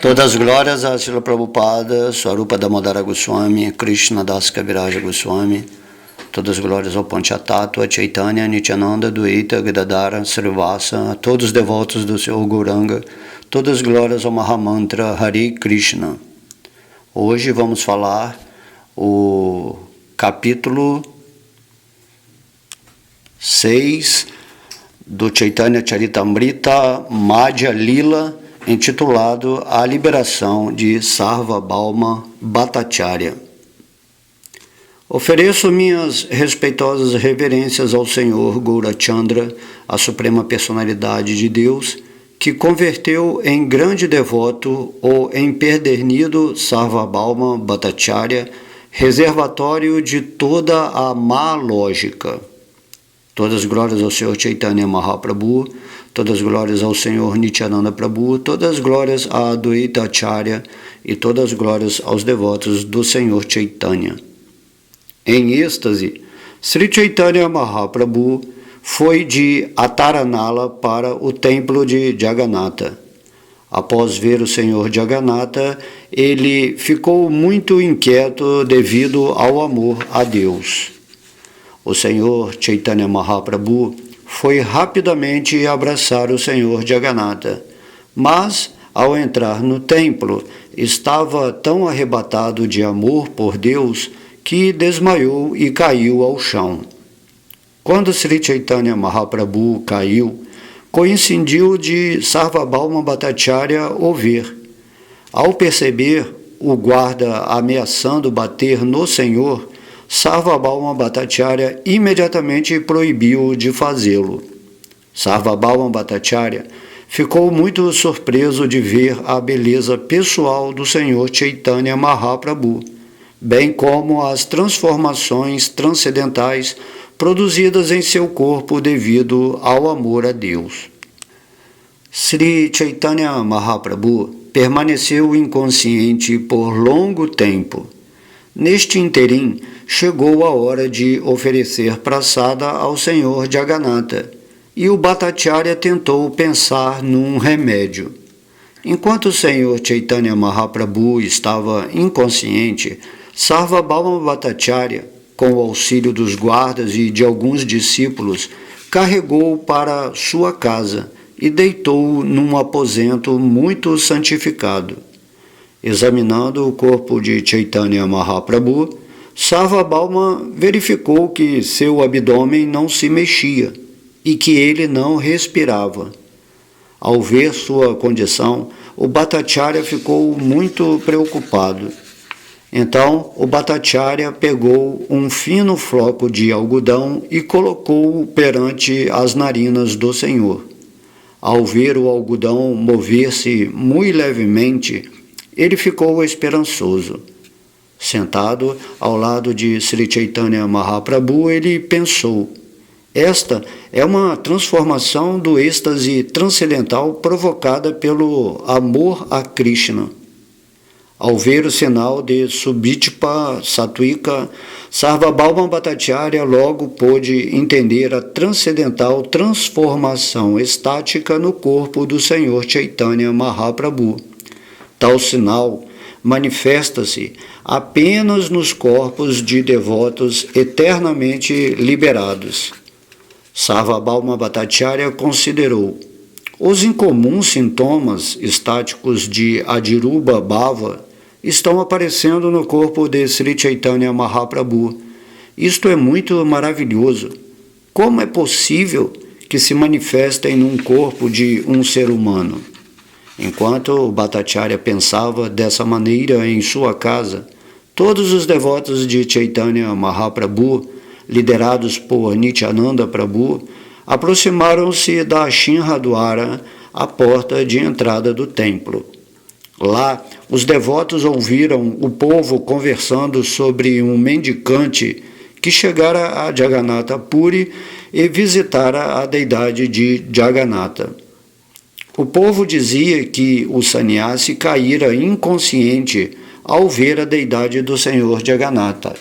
Todas as glórias a Srila Prabhupada, Swarupa Damodara Goswami, Krishna Das Kaviraja Goswami. Todas as glórias ao Panchatattva, Chaitanya, Nityananda, Dvaita, Gadadara, Srivasa, a todos os devotos do Senhor Gauranga. Todas as glórias ao Mahamantra Hare Krishna. Hoje vamos falar o capítulo 6 do Chaitanya Charitamrita Madhya Lila, intitulado A Liberação de Sarvabhauma Bhattacharya. Ofereço minhas respeitosas reverências ao Senhor Gaurachandra, a Suprema Personalidade de Deus, que converteu em grande devoto o empedernido Sarvabhauma Bhattacharya, reservatório de toda a má lógica. Todas as glórias ao Senhor Chaitanya Mahaprabhu, todas as glórias ao Senhor Nityananda Prabhu, todas as glórias a Advaita Acharya e todas as glórias aos devotos do Senhor Chaitanya. Em êxtase, Sri Chaitanya Mahaprabhu foi de Ataranala para o templo de Jagannatha. Após ver o Senhor Jagannatha, ele ficou muito inquieto devido ao amor a Deus. O Senhor Chaitanya Mahaprabhu foi rapidamente abraçar o Senhor Jagannatha, mas, ao entrar no templo, estava tão arrebatado de amor por Deus que desmaiou e caiu ao chão. Quando Sri Chaitanya Mahaprabhu caiu, coincidiu de Sarvabhauma Bhattacharya o ver. Ao perceber o guarda ameaçando bater no Senhor, Sarvabhauma Bhattacharya imediatamente proibiu de fazê-lo. Sarvabhauma Bhattacharya ficou muito surpreso de ver a beleza pessoal do Senhor Chaitanya Mahaprabhu, bem como as transformações transcendentais produzidas em seu corpo devido ao amor a Deus. Sri Chaitanya Mahaprabhu permaneceu inconsciente por longo tempo. Neste interim, chegou a hora de oferecer praçada ao Senhor Jagannatha, e o Bhattacharya tentou pensar num remédio. Enquanto o Senhor Chaitanya Mahaprabhu estava inconsciente, Sarvabhauma Bhattacharya, com o auxílio dos guardas e de alguns discípulos, carregou-o para sua casa e deitou-o num aposento muito santificado. Examinando o corpo de Chaitanya Mahaprabhu, Sarvabhauma verificou que seu abdômen não se mexia e que ele não respirava. Ao ver sua condição, o Bhattacharya ficou muito preocupado. Então, o Bhattacharya pegou um fino floco de algodão e colocou-o perante as narinas do Senhor. Ao ver o algodão mover-se muito levemente, ele ficou esperançoso. Sentado ao lado de Sri Chaitanya Mahaprabhu, ele pensou: esta é uma transformação do êxtase transcendental provocada pelo amor a Krishna. Ao ver o sinal de Subhitipa Sattvika, Sarvabhauma Bhattacharya logo pôde entender a transcendental transformação estática no corpo do Senhor Chaitanya Mahaprabhu. Tal sinal manifesta-se apenas nos corpos de devotos eternamente liberados. Sarvabhauma Bhattacharya considerou: os incomuns sintomas estáticos de Adiruba Bhava estão aparecendo no corpo de Sri Chaitanya Mahaprabhu. Isto é muito maravilhoso. Como é possível que se manifestem num corpo de um ser humano? Enquanto o Bhattacharya pensava dessa maneira em sua casa, todos os devotos de Chaitanya Mahaprabhu, liderados por Nityananda Prabhu, aproximaram-se da Shinhadwara, a porta de entrada do templo. Lá, os devotos ouviram o povo conversando sobre um mendicante que chegara a Jagannatha Puri e visitara a deidade de Jagannatha. O povo dizia que o sannyasi caíra inconsciente ao ver a deidade do Senhor Jagannatha.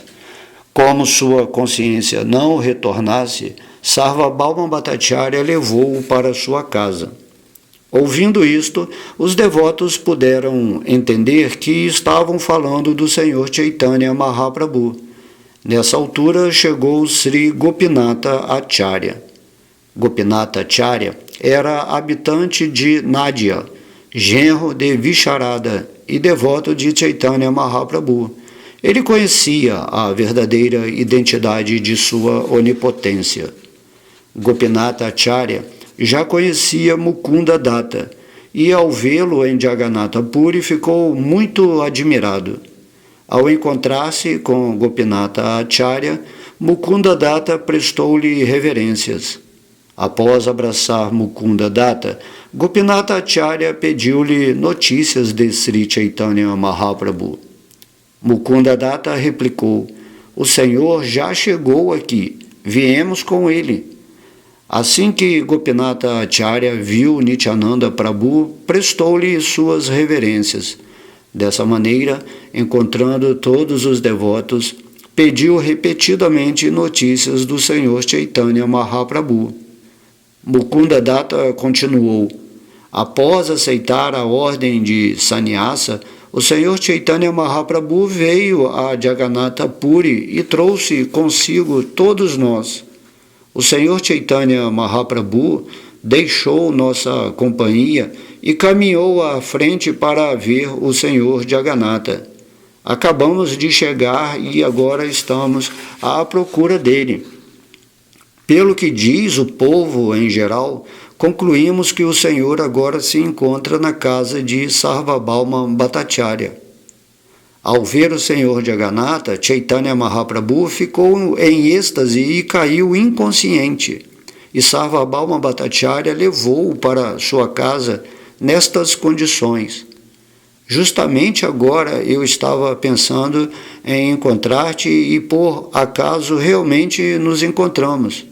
Como sua consciência não retornasse, Sarvabhauma Bhattacharya levou-o para sua casa. Ouvindo isto, os devotos puderam entender que estavam falando do Senhor Chaitanya Mahaprabhu. Nessa altura chegou Sri Gopinatha Acharya. Gopinatha Acharya era habitante de Nadia, genro de Visharada e devoto de Chaitanya Mahaprabhu. Ele conhecia a verdadeira identidade de sua onipotência. Gopinatha Acharya já conhecia Mukunda Datta e, ao vê-lo em Jagannatha Puri, ficou muito admirado. Ao encontrar-se com Gopinatha Acharya, Mukunda Datta prestou-lhe reverências. Após abraçar Mukunda Datta, Gopinatha Acharya pediu-lhe notícias de Sri Chaitanya Mahaprabhu. Mukunda Datta replicou: "O Senhor já chegou aqui, viemos com ele." Assim que Gopinatha Acharya viu Nityananda Prabhu, prestou-lhe suas reverências. Dessa maneira, encontrando todos os devotos, pediu repetidamente notícias do Senhor Chaitanya Mahaprabhu. Mukunda Datta continuou: após aceitar a ordem de sannyasa, o Senhor Chaitanya Mahaprabhu veio a Jagannatha Puri e trouxe consigo todos nós. O Senhor Chaitanya Mahaprabhu deixou nossa companhia e caminhou à frente para ver o Senhor Jagannatha. Acabamos de chegar e agora estamos à procura dele. Pelo que diz o povo em geral, concluímos que o Senhor agora se encontra na casa de Sarvabhauma Bhattacharya. Ao ver o Senhor Jagannatha, Chaitanya Mahaprabhu ficou em êxtase e caiu inconsciente. E Sarvabhauma Bhattacharya levou-o para sua casa nestas condições: justamente agora eu estava pensando em encontrar-te e por acaso realmente nos encontramos.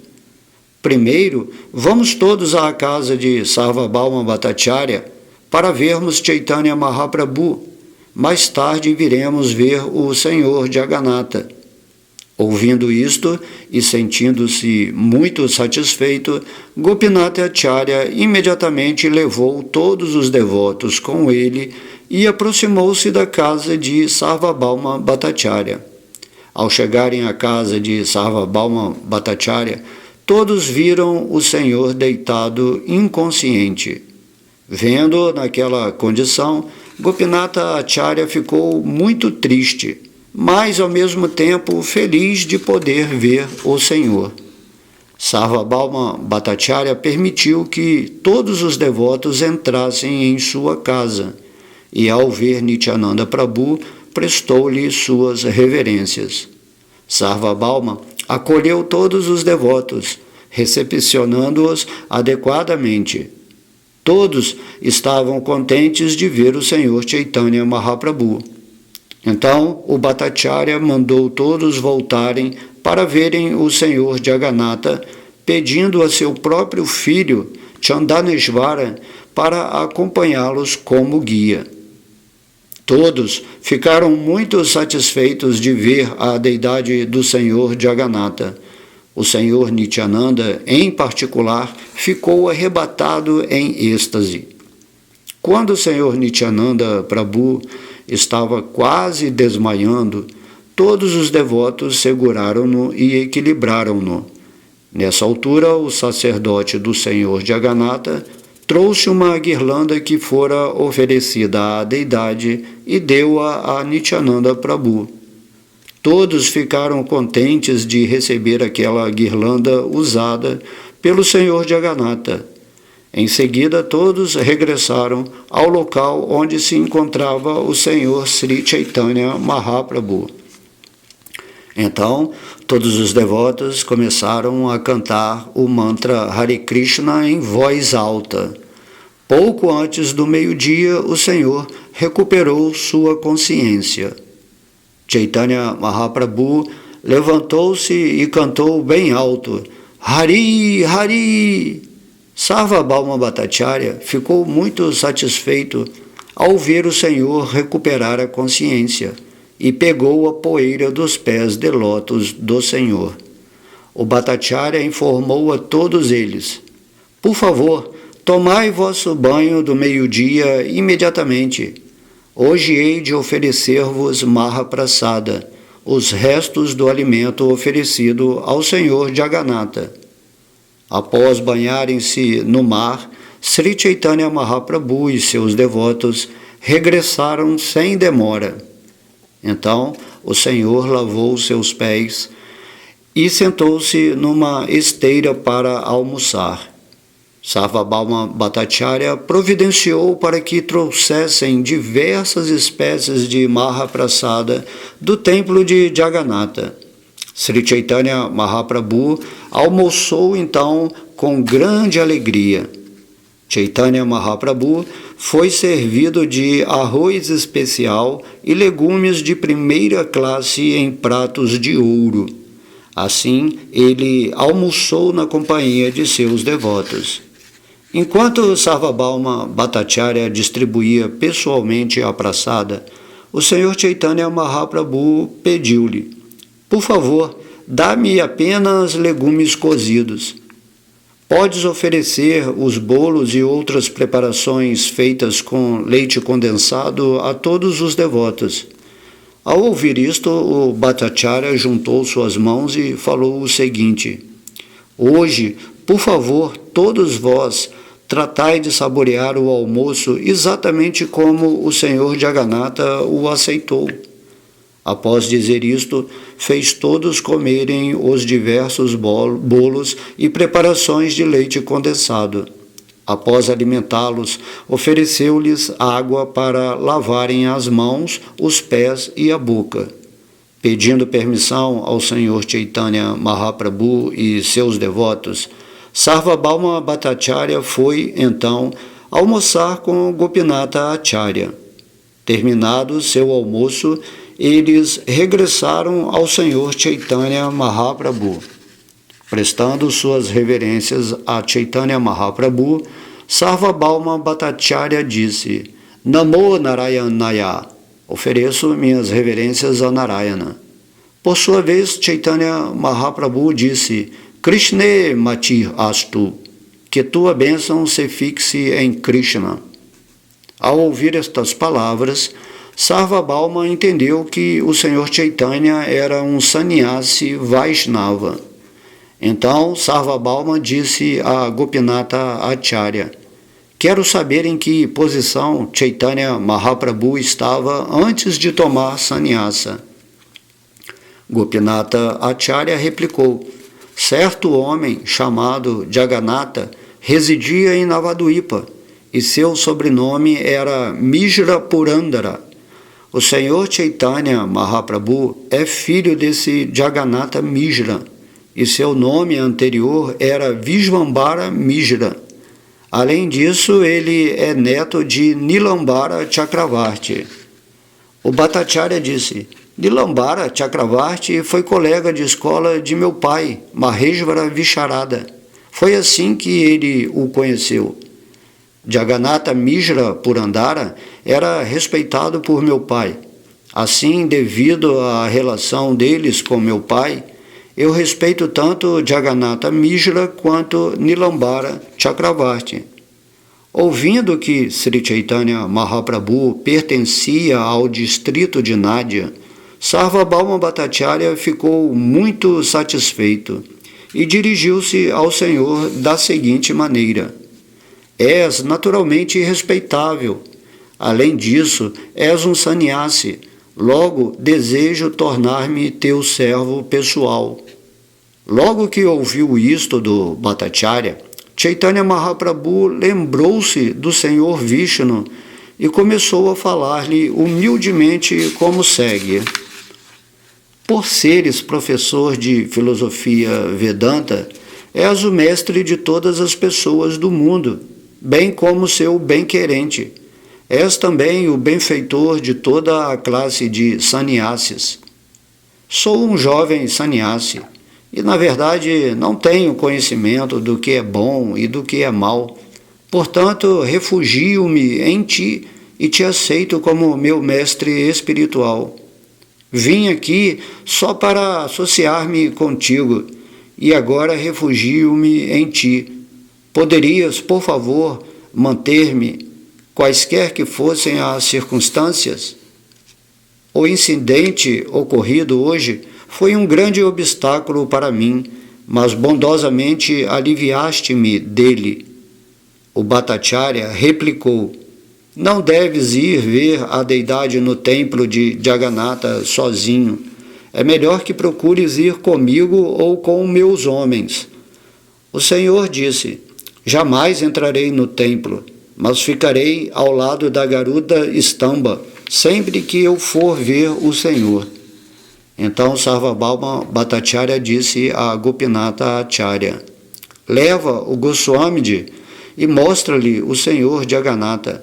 Primeiro, vamos todos à casa de Sarvabhauma Bhattacharya para vermos Chaitanya Mahaprabhu. Mais tarde viremos ver o Senhor Jagannatha. Ouvindo isto e sentindo-se muito satisfeito, Gopinatha Acharya imediatamente levou todos os devotos com ele e aproximou-se da casa de Sarvabhauma Bhattacharya. Ao chegarem à casa de Sarvabhauma Bhattacharya, todos viram o Senhor deitado inconsciente. Vendo naquela condição, Gopinatha Acharya ficou muito triste, mas ao mesmo tempo feliz de poder ver o Senhor. Sarvabhauma Bhattacharya permitiu que todos os devotos entrassem em sua casa e, ao ver Nityananda Prabhu, prestou-lhe suas reverências. Sarvabhauma acolheu todos os devotos, recepcionando-os adequadamente. Todos estavam contentes de ver o Senhor Chaitanya Mahaprabhu. Então, o Bhattacharya mandou todos voltarem para verem o Senhor Jagannatha, pedindo a seu próprio filho, Chandanesvara, para acompanhá-los como guia. Todos ficaram muito satisfeitos de ver a deidade do Senhor Jagannatha. O Senhor Nityananda, em particular, ficou arrebatado em êxtase. Quando o Senhor Nityananda Prabhu estava quase desmaiando, todos os devotos seguraram-no e equilibraram-no. Nessa altura, o sacerdote do Senhor Jagannatha trouxe uma guirlanda que fora oferecida à deidade e deu-a a Nityananda Prabhu. Todos ficaram contentes de receber aquela guirlanda usada pelo Senhor Jagannatha. Em seguida, todos regressaram ao local onde se encontrava o Senhor Sri Chaitanya Mahaprabhu. Então, todos os devotos começaram a cantar o mantra Hare Krishna em voz alta. Pouco antes do meio-dia, o Senhor recuperou sua consciência. Chaitanya Mahaprabhu levantou-se e cantou bem alto: Hari, Hari! Sarvabhauma Bhattacharya ficou muito satisfeito ao ver o Senhor recuperar a consciência e pegou a poeira dos pés de lótus do Senhor. O Bhattacharya informou a todos eles: por favor, tomai vosso banho do meio-dia imediatamente. Hoje hei de oferecer-vos marra praçada, os restos do alimento oferecido ao Senhor Jagannatha. Após banharem-se no mar, Sri Chaitanya Mahaprabhu e seus devotos regressaram sem demora. Então, o Senhor lavou seus pés e sentou-se numa esteira para almoçar. Sarvabhauma Bhattacharya providenciou para que trouxessem diversas espécies de marra praçada do templo de Jagannatha. Sri Chaitanya Mahaprabhu almoçou então com grande alegria. Chaitanya Mahaprabhu foi servido de arroz especial e legumes de primeira classe em pratos de ouro. Assim, ele almoçou na companhia de seus devotos. Enquanto Sarvabhauma Bhattacharya distribuía pessoalmente a praçada, o Senhor Chaitanya Mahaprabhu pediu-lhe: por favor, dá-me apenas legumes cozidos. Podes oferecer os bolos e outras preparações feitas com leite condensado a todos os devotos. Ao ouvir isto, o Bhattacharya juntou suas mãos e falou o seguinte: hoje, por favor, todos vós, tratai de saborear o almoço exatamente como o Senhor Jagannatha o aceitou. Após dizer isto, fez todos comerem os diversos bolos e preparações de leite condensado. Após alimentá-los, ofereceu-lhes água para lavarem as mãos, os pés e a boca. Pedindo permissão ao Senhor Chaitanya Mahaprabhu e seus devotos, Sarvabhauma Bhattacharya foi, então, almoçar com Gopinatha Acharya. Terminado seu almoço, eles regressaram ao Senhor Chaitanya Mahaprabhu. Prestando suas reverências a Chaitanya Mahaprabhu, Sarvabhauma Bhattacharya disse: Namo Narayanaya, ofereço minhas reverências a Narayana. Por sua vez, Chaitanya Mahaprabhu disse: Krishne Matir Astu, que tua bênção se fixe em Krishna. Ao ouvir estas palavras, Sarvabhauma entendeu que o Senhor Chaitanya era um sannyasi Vaishnava. Então, Sarvabhauma disse a Gopinatha Acharya: quero saber em que posição Chaitanya Mahaprabhu estava antes de tomar sannyasa. Gopinatha Acharya replicou: certo homem chamado Jagannatha residia em Navadvipa e seu sobrenome era Mishra Purandara. O Senhor Chaitanya Mahaprabhu é filho desse Jagannatha Mishra e seu nome anterior era Vishvambara Mishra. Além disso, ele é neto de Nilambara Chakravarti. O Bhattacharya disse: Nilambara Chakravarti foi colega de escola de meu pai, Maheshvara Visharada. Foi assim que ele o conheceu. Jagannatha Mishra Purandara era respeitado por meu pai. Assim, devido à relação deles com meu pai, eu respeito tanto Jagannatha Mishra quanto Nilambara Chakravarti. Ouvindo que Sri Chaitanya Mahaprabhu pertencia ao distrito de Nadia, Sarvabhauma Bhattacharya ficou muito satisfeito e dirigiu-se ao Senhor da seguinte maneira: és naturalmente respeitável. Além disso, és um sannyasi. Logo, desejo tornar-me teu servo pessoal. Logo que ouviu isto do Bhattacharya, Chaitanya Mahaprabhu lembrou-se do Senhor Vishnu e começou a falar-lhe humildemente como segue: por seres professor de filosofia Vedanta, és o mestre de todas as pessoas do mundo, bem como seu bem-querente. És também o benfeitor de toda a classe de sannyasis. Sou um jovem sannyasi e, na verdade, não tenho conhecimento do que é bom e do que é mal. Portanto, refugio-me em ti e te aceito como meu mestre espiritual. Vim aqui só para associar-me contigo e agora refugio-me em ti. Poderias, por favor, manter-me, quaisquer que fossem as circunstâncias? O incidente ocorrido hoje foi um grande obstáculo para mim, mas bondosamente aliviaste-me dele. O Bhattacharya replicou: não deves ir ver a deidade no templo de Jagannatha sozinho. É melhor que procures ir comigo ou com meus homens. O Senhor disse: jamais entrarei no templo, mas ficarei ao lado da Garuda Stamba, sempre que eu for ver o Senhor. Então Sarvabhauma Bhattacharya disse a Gopinatha Acharya: leva o Goswamiji e mostra-lhe o Senhor Jagannatha.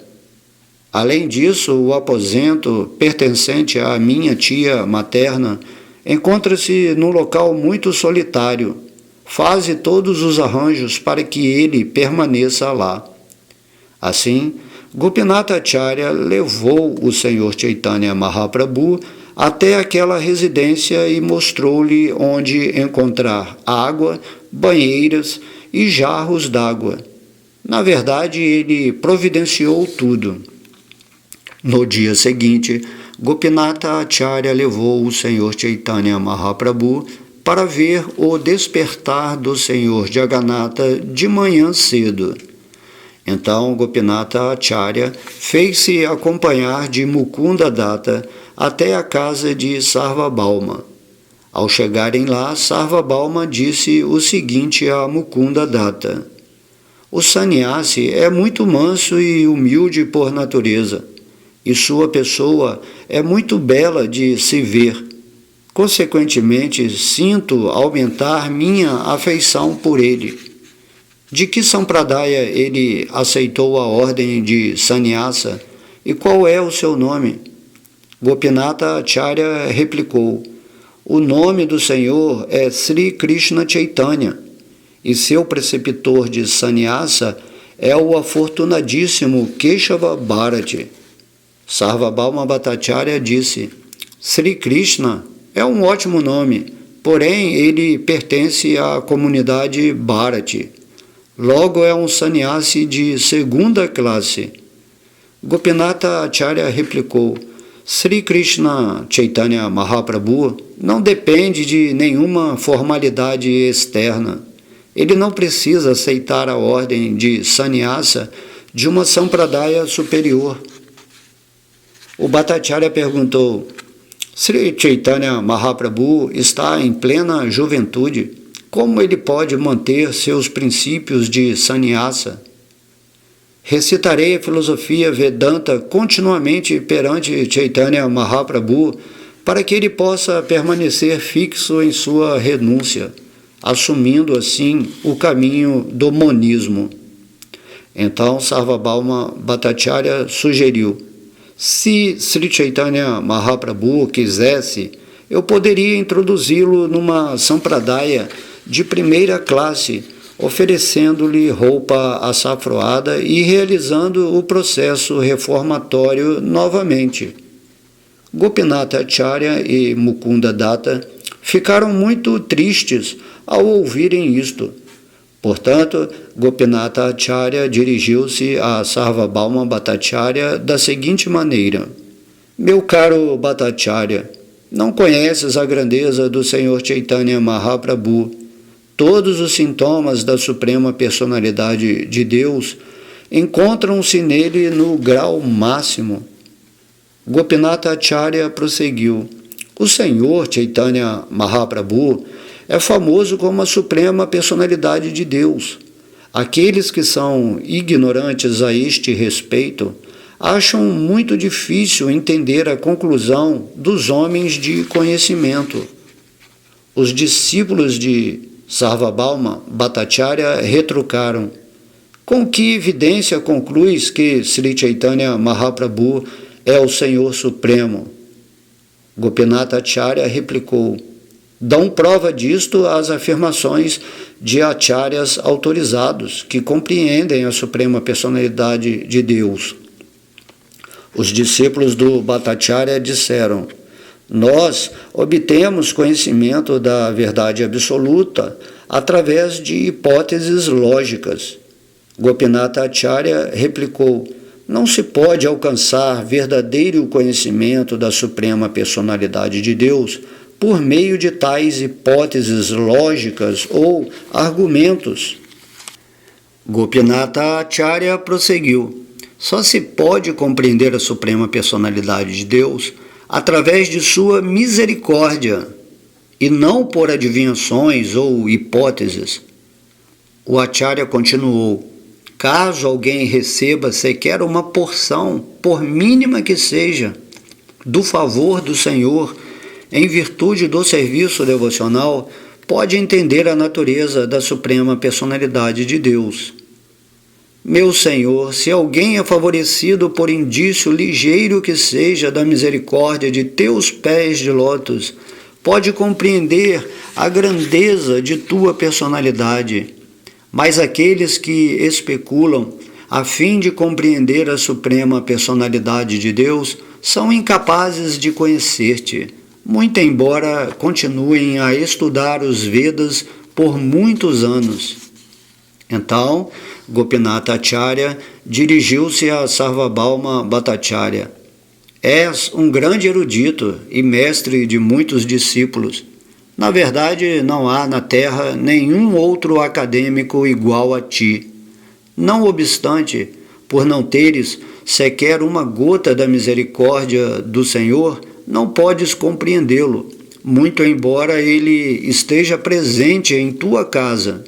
Além disso, o aposento pertencente à minha tia materna encontra-se num local muito solitário. Faze todos os arranjos para que ele permaneça lá. Assim, Gopinatha Acharya levou o Senhor Chaitanya Mahaprabhu até aquela residência e mostrou-lhe onde encontrar água, banheiras e jarros d'água. Na verdade, ele providenciou tudo. No dia seguinte, Gopinatha Acharya levou o Senhor Chaitanya Mahaprabhu para ver o despertar do Senhor Jagannatha de manhã cedo. Então Gopinatha Acharya fez-se acompanhar de Mukunda Datta até a casa de Sarvabhauma. Ao chegarem lá, Sarvabhauma disse o seguinte a Mukunda Datta: o sannyasi é muito manso e humilde por natureza, e sua pessoa é muito bela de se ver. Consequentemente, sinto aumentar minha afeição por ele. De que sampradaya ele aceitou a ordem de sannyasa e qual é o seu nome? Gopinatha Acharya replicou: o nome do Senhor é Sri Krishna Chaitanya, e seu preceptor de sannyasa é o afortunadíssimo Keshava Bharati. Sarvabhauma Bhattacharya disse: Sri Krishna é um ótimo nome, porém ele pertence à comunidade Bharati. Logo é um sannyasi de segunda classe. Gopinatha Acharya replicou: Sri Krishna Chaitanya Mahaprabhu não depende de nenhuma formalidade externa. Ele não precisa aceitar a ordem de sannyasa de uma sampradaya superior. O Bhattacharya perguntou: Sri Chaitanya Mahaprabhu está em plena juventude. Como ele pode manter seus princípios de sannyasa? Recitarei a filosofia Vedanta continuamente perante Chaitanya Mahaprabhu para que ele possa permanecer fixo em sua renúncia, assumindo assim o caminho do monismo. Então Sarvabhauma Bhattacharya sugeriu: se Sri Chaitanya Mahaprabhu quisesse, eu poderia introduzi-lo numa sampradaya de primeira classe, oferecendo-lhe roupa açafroada e realizando o processo reformatório novamente. Gopinatha Acharya e Mukunda Datta ficaram muito tristes ao ouvirem isto. Portanto, Gopinatha Acharya dirigiu-se a Sarvabhauma Bhattacharya da seguinte maneira: meu caro Bhattacharya, não conheces a grandeza do Senhor Chaitanya Mahaprabhu. Todos os sintomas da Suprema Personalidade de Deus encontram-se nele no grau máximo. Gopinatha Acharya prosseguiu: o Senhor Chaitanya Mahaprabhu é famoso como a Suprema Personalidade de Deus. Aqueles que são ignorantes a este respeito acham muito difícil entender a conclusão dos homens de conhecimento. Os discípulos de Sarvabhauma Bhattacharya retrucaram: com que evidência concluis que Sri Chaitanya Mahaprabhu é o Senhor Supremo? Gopinatha Acharya replicou: dão prova disto as afirmações de acharyas autorizados que compreendem a Suprema Personalidade de Deus. Os discípulos do Bhattacharya disseram: nós obtemos conhecimento da verdade absoluta através de hipóteses lógicas. Gopinatha Acharya replicou: não se pode alcançar verdadeiro conhecimento da Suprema Personalidade de Deus por meio de tais hipóteses lógicas ou argumentos. Gopinatha Acharya prosseguiu: só se pode compreender a Suprema Personalidade de Deus através de sua misericórdia, e não por adivinhações ou hipóteses. O Acharya continuou: caso alguém receba sequer uma porção, por mínima que seja, do favor do Senhor, em virtude do serviço devocional, pode entender a natureza da Suprema Personalidade de Deus. Meu Senhor, se alguém é favorecido por indício ligeiro que seja da misericórdia de teus pés de lótus, pode compreender a grandeza de tua personalidade. Mas aqueles que especulam a fim de compreender a Suprema Personalidade de Deus são incapazes de conhecer-te, muito embora continuem a estudar os Vedas por muitos anos. Então, Gopinatha Acharya dirigiu-se a Sarvabhauma Bhattacharya: és um grande erudito e mestre de muitos discípulos. Na verdade, não há na terra nenhum outro acadêmico igual a ti. Não obstante, por não teres sequer uma gota da misericórdia do Senhor, não podes compreendê-lo, muito embora ele esteja presente em tua casa.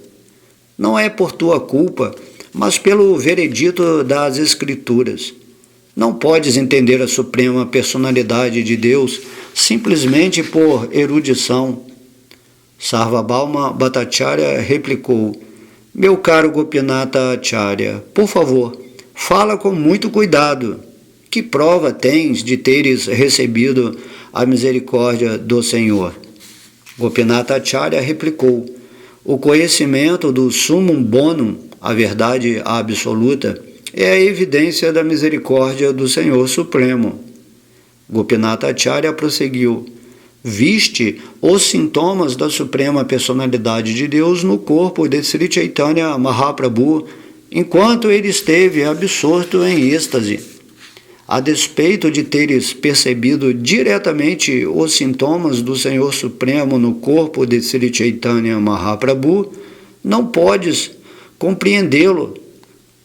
Não é por tua culpa, mas pelo veredito das Escrituras. Não podes entender a Suprema Personalidade de Deus simplesmente por erudição. Sarvabhauma Bhattacharya replicou: meu caro Gopinatha Acharya, por favor, fala com muito cuidado. Que prova tens de teres recebido a misericórdia do Senhor? Gopinatha Acharya replicou: o conhecimento do Summum Bonum, a verdade absoluta, é a evidência da misericórdia do Senhor Supremo. Gopinatha Acharya prosseguiu: viste os sintomas da Suprema Personalidade de Deus no corpo de Sri Chaitanya Mahaprabhu, enquanto ele esteve absorto em êxtase. A despeito de teres percebido diretamente os sintomas do Senhor Supremo no corpo de Sri Chaitanya Mahaprabhu, não podes compreendê-lo.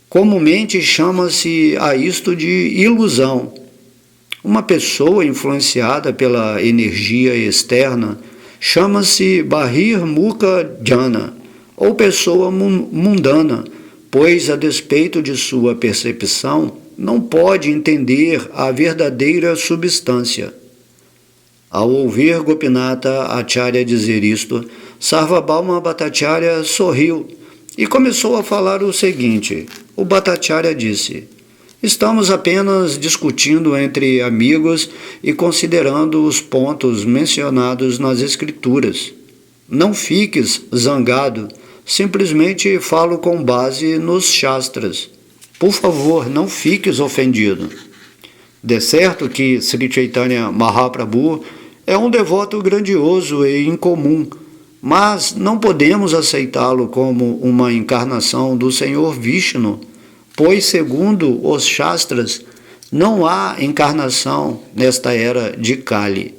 Comumente chama-se a isto de ilusão. Uma pessoa influenciada pela energia externa chama-se Bahir Mukha Jana, ou pessoa mundana, pois, a despeito de sua percepção, não pode entender a verdadeira substância. Ao ouvir Gopinatha Acharya dizer isto, Sarvabhauma Bhattacharya sorriu e começou a falar o seguinte. O Bhattacharya disse: estamos apenas discutindo entre amigos e considerando os pontos mencionados nas Escrituras. Não fiques zangado, simplesmente falo com base nos Shastras. Por favor, não fiques ofendido. De certo que Sri Chaitanya Mahaprabhu é um devoto grandioso e incomum, mas não podemos aceitá-lo como uma encarnação do Senhor Vishnu, pois, segundo os Shastras, não há encarnação nesta era de Kali.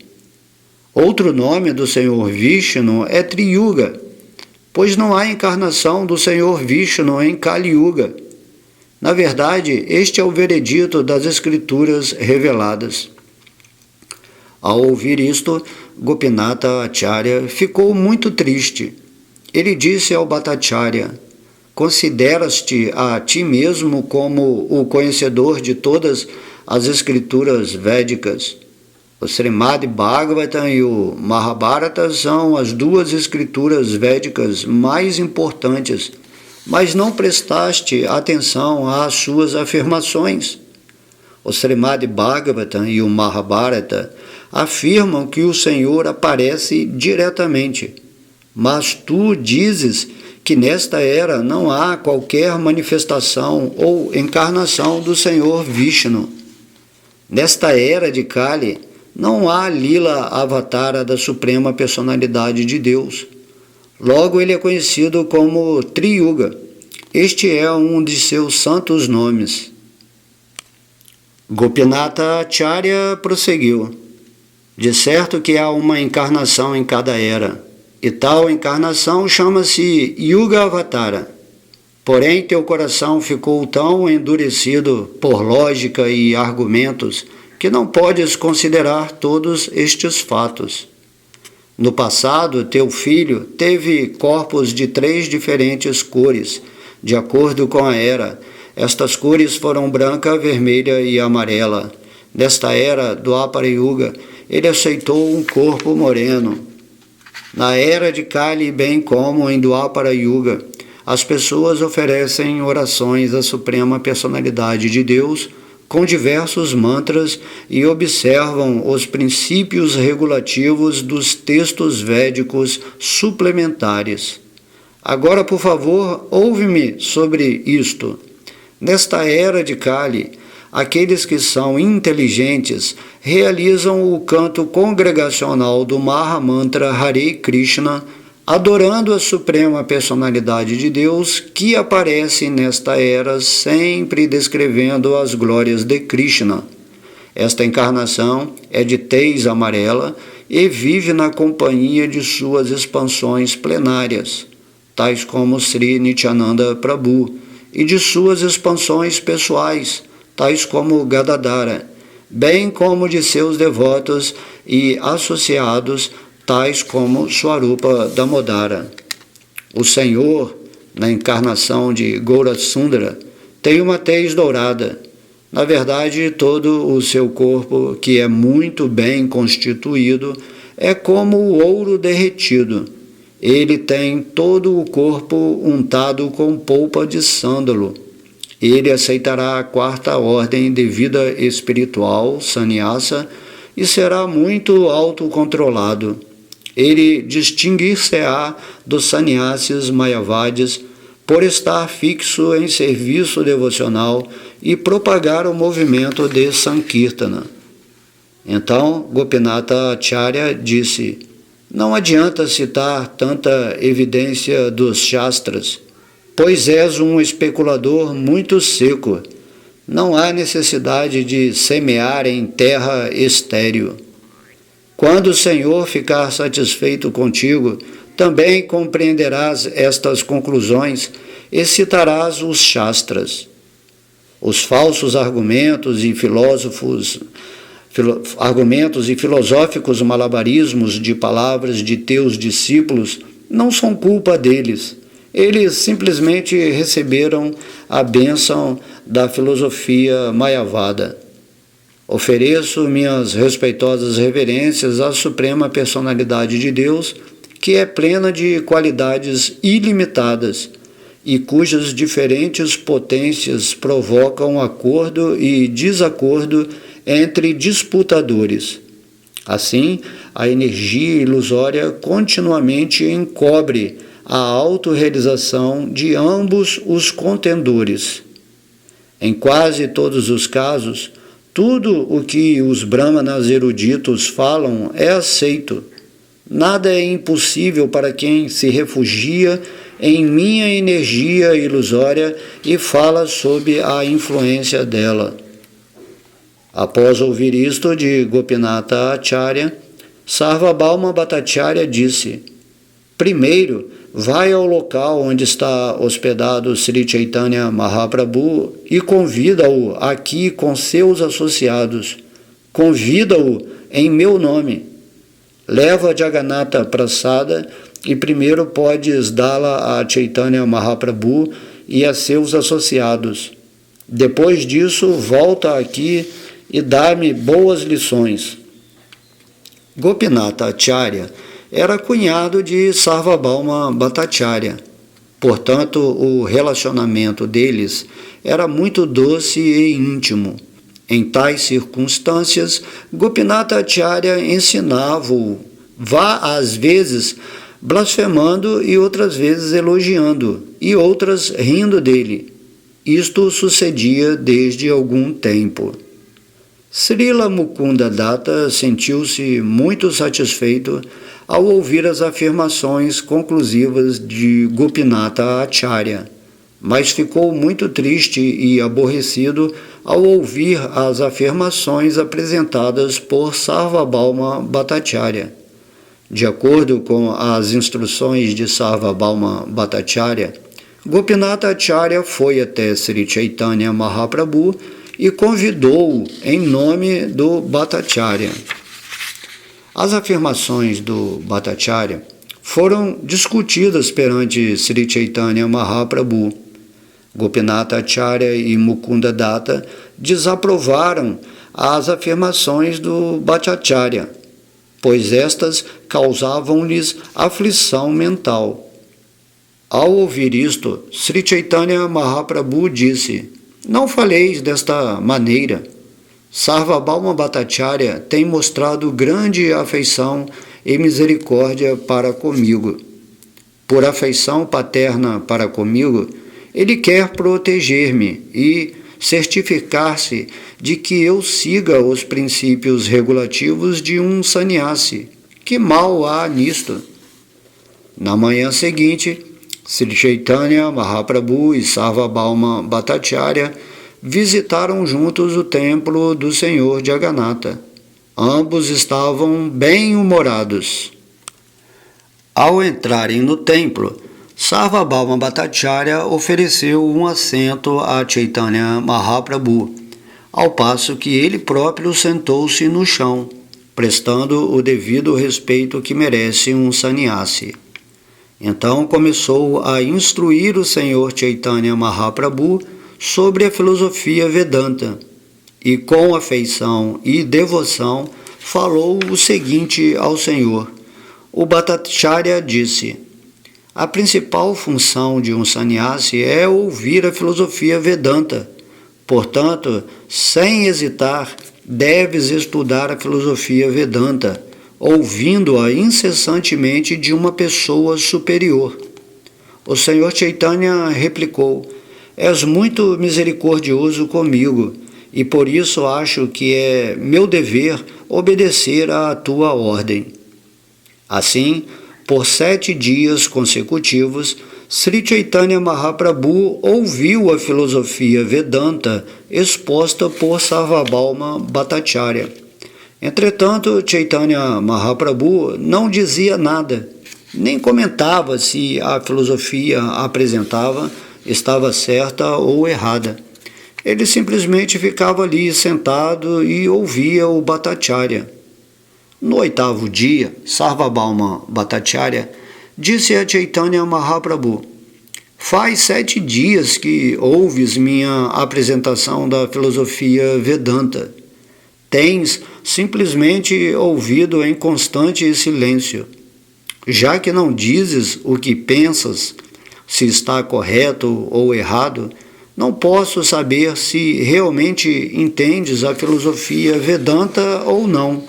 Outro nome do Senhor Vishnu é Triyuga, pois não há encarnação do Senhor Vishnu em Kali Yuga. Na verdade, este é o veredito das Escrituras reveladas. Ao ouvir isto, Gopinatha Acharya ficou muito triste. Ele disse ao Bhattacharya: consideras-te a ti mesmo como o conhecedor de todas as escrituras védicas. O Srimad Bhagavatam e o Mahabharata são as duas escrituras védicas mais importantes, mas não prestaste atenção às suas afirmações. O Srimad Bhagavatam e o Mahabharata afirmam que o Senhor aparece diretamente, mas tu dizes que nesta era não há qualquer manifestação ou encarnação do Senhor Vishnu. Nesta era de Kali, não há Lila Avatara da Suprema Personalidade de Deus. Logo, ele é conhecido como Triyuga, Este é um de seus santos nomes. Gopinatha Acharya prosseguiu: de certo que há uma encarnação em cada era, e tal encarnação chama-se Yuga Avatara. Porém, teu coração ficou tão endurecido por lógica e argumentos que não podes considerar todos estes fatos. No passado, teu filho teve corpos de 3 diferentes cores, de acordo com a era. Estas cores foram branca, vermelha e amarela. Nesta era do Dwapara Yuga, ele aceitou um corpo moreno. Na era de Kali, bem como em Dwapara Yuga, as pessoas oferecem orações à Suprema Personalidade de Deus com diversos mantras e observam os princípios regulativos dos textos védicos suplementares. Agora, por favor, ouve-me sobre isto. Nesta era de Kali, aqueles que são inteligentes realizam o canto congregacional do Maha Mantra Hare Krishna, adorando a Suprema Personalidade de Deus, que aparece nesta era sempre descrevendo as glórias de Krishna. Esta encarnação é de tez amarela e vive na companhia de suas expansões plenárias, tais como Sri Nityananda Prabhu, e de suas expansões pessoais, tais como Gadadhara, bem como de seus devotos e associados, tais como Swarupa Damodara. O Senhor, na encarnação de Gaurasundara, tem uma tez dourada. Na verdade, todo o seu corpo, que é muito bem constituído, é como o ouro derretido. Ele tem todo o corpo untado com polpa de sândalo. Ele aceitará a 4ª ordem de vida espiritual, sannyasa, e será muito autocontrolado. Ele distinguir-se-á dos sannyasis mayavadis por estar fixo em serviço devocional e propagar o movimento de Sankirtana. Então, Gopinatha Acharya disse: não adianta citar tanta evidência dos Shastras, pois és um especulador muito seco. Não há necessidade de semear em terra estéril. Quando o Senhor ficar satisfeito contigo, também compreenderás estas conclusões e citarás os Shastras. Os falsos argumentos e filosóficos malabarismos de palavras de teus discípulos não são culpa deles. Eles simplesmente receberam a bênção da filosofia mayavada. Ofereço minhas respeitosas reverências à Suprema Personalidade de Deus, que é plena de qualidades ilimitadas e cujas diferentes potências provocam acordo e desacordo entre disputadores. Assim, a energia ilusória continuamente encobre a autorrealização de ambos os contendores. Em quase todos os casos, tudo o que os brahmanas eruditos falam é aceito. Nada é impossível para quem se refugia em minha energia ilusória e fala sob a influência dela. Após ouvir isto de Gopinatha Acharya, Sarvabhauma Bhattacharya disse: primeiro, vai ao local onde está hospedado Sri Chaitanya Mahaprabhu e convida-o aqui com seus associados. Convida-o em meu nome. Leva Jagannatha Prasada e primeiro podes dá-la a Chaitanya Mahaprabhu e a seus associados. Depois disso, volta aqui e dá-me boas lições. Gopinatha Acharya era cunhado de Sarvabhauma Bhattacharya. Portanto, o relacionamento deles era muito doce e íntimo. Em tais circunstâncias, Gopinatha Acharya ensinava-o, às vezes blasfemando e outras vezes elogiando, e outras rindo dele. Isto sucedia desde algum tempo. Srila Mukunda Datta sentiu-se muito satisfeito ao ouvir as afirmações conclusivas de Gopinatha Acharya. mas ficou muito triste e aborrecido ao ouvir as afirmações apresentadas por Sarvabhauma Bhattacharya. De acordo com as instruções de Sarvabhauma Bhattacharya, Gopinatha Acharya foi até Sri Chaitanya Mahaprabhu e convidou-o em nome do Bhattacharya. As afirmações do Bhattacharya foram discutidas perante Sri Chaitanya Mahaprabhu. Gopinatha Acharya e Mukunda Datta desaprovaram as afirmações do Bhattacharya, pois estas causavam-lhes aflição mental. Ao ouvir isto, Sri Chaitanya Mahaprabhu disse: "Não faleis desta maneira. Sarvabhauma Bhattacharya tem mostrado grande afeição e misericórdia para comigo. Por afeição paterna para comigo, ele quer proteger-me e certificar-se de que eu siga os princípios regulativos de um sannyasi. Que mal há nisto?" Na manhã seguinte, Sri Chaitanya Mahaprabhu e Sarvabhauma Bhattacharya visitaram juntos o templo do Senhor Jagannatha. Ambos estavam bem-humorados. Ao entrarem no templo, Sarvabhauma Bhattacharya ofereceu um assento a Chaitanya Mahaprabhu, ao passo que ele próprio sentou-se no chão, prestando o devido respeito que merece um sannyasi. Então começou a instruir o Senhor Chaitanya Mahaprabhu sobre a filosofia Vedanta, e com afeição e devoção falou o seguinte ao Senhor. O Bhattacharya disse: "A principal função de um sannyasi é ouvir a filosofia Vedanta. Portanto, sem hesitar, deves estudar a filosofia Vedanta, ouvindo-a incessantemente de uma pessoa superior." O Senhor Chaitanya replicou: "És muito misericordioso comigo, e por isso acho que é meu dever obedecer à tua ordem." Assim, por 7 dias consecutivos, Sri Chaitanya Mahaprabhu ouviu a filosofia Vedanta exposta por Sarvabhauma Bhattacharya. Entretanto, Chaitanya Mahaprabhu não dizia nada, nem comentava se a filosofia apresentava estava certa ou errada. Ele simplesmente ficava ali sentado e ouvia o Bhattacharya. No 8º dia, Sarvabhauma Bhattacharya disse a Chaitanya Mahaprabhu: "Faz 7 dias que ouves minha apresentação da filosofia Vedanta. Tens simplesmente ouvido em constante silêncio. Já que não dizes o que pensas, se está correto ou errado, não posso saber se realmente entendes a filosofia Vedanta ou não."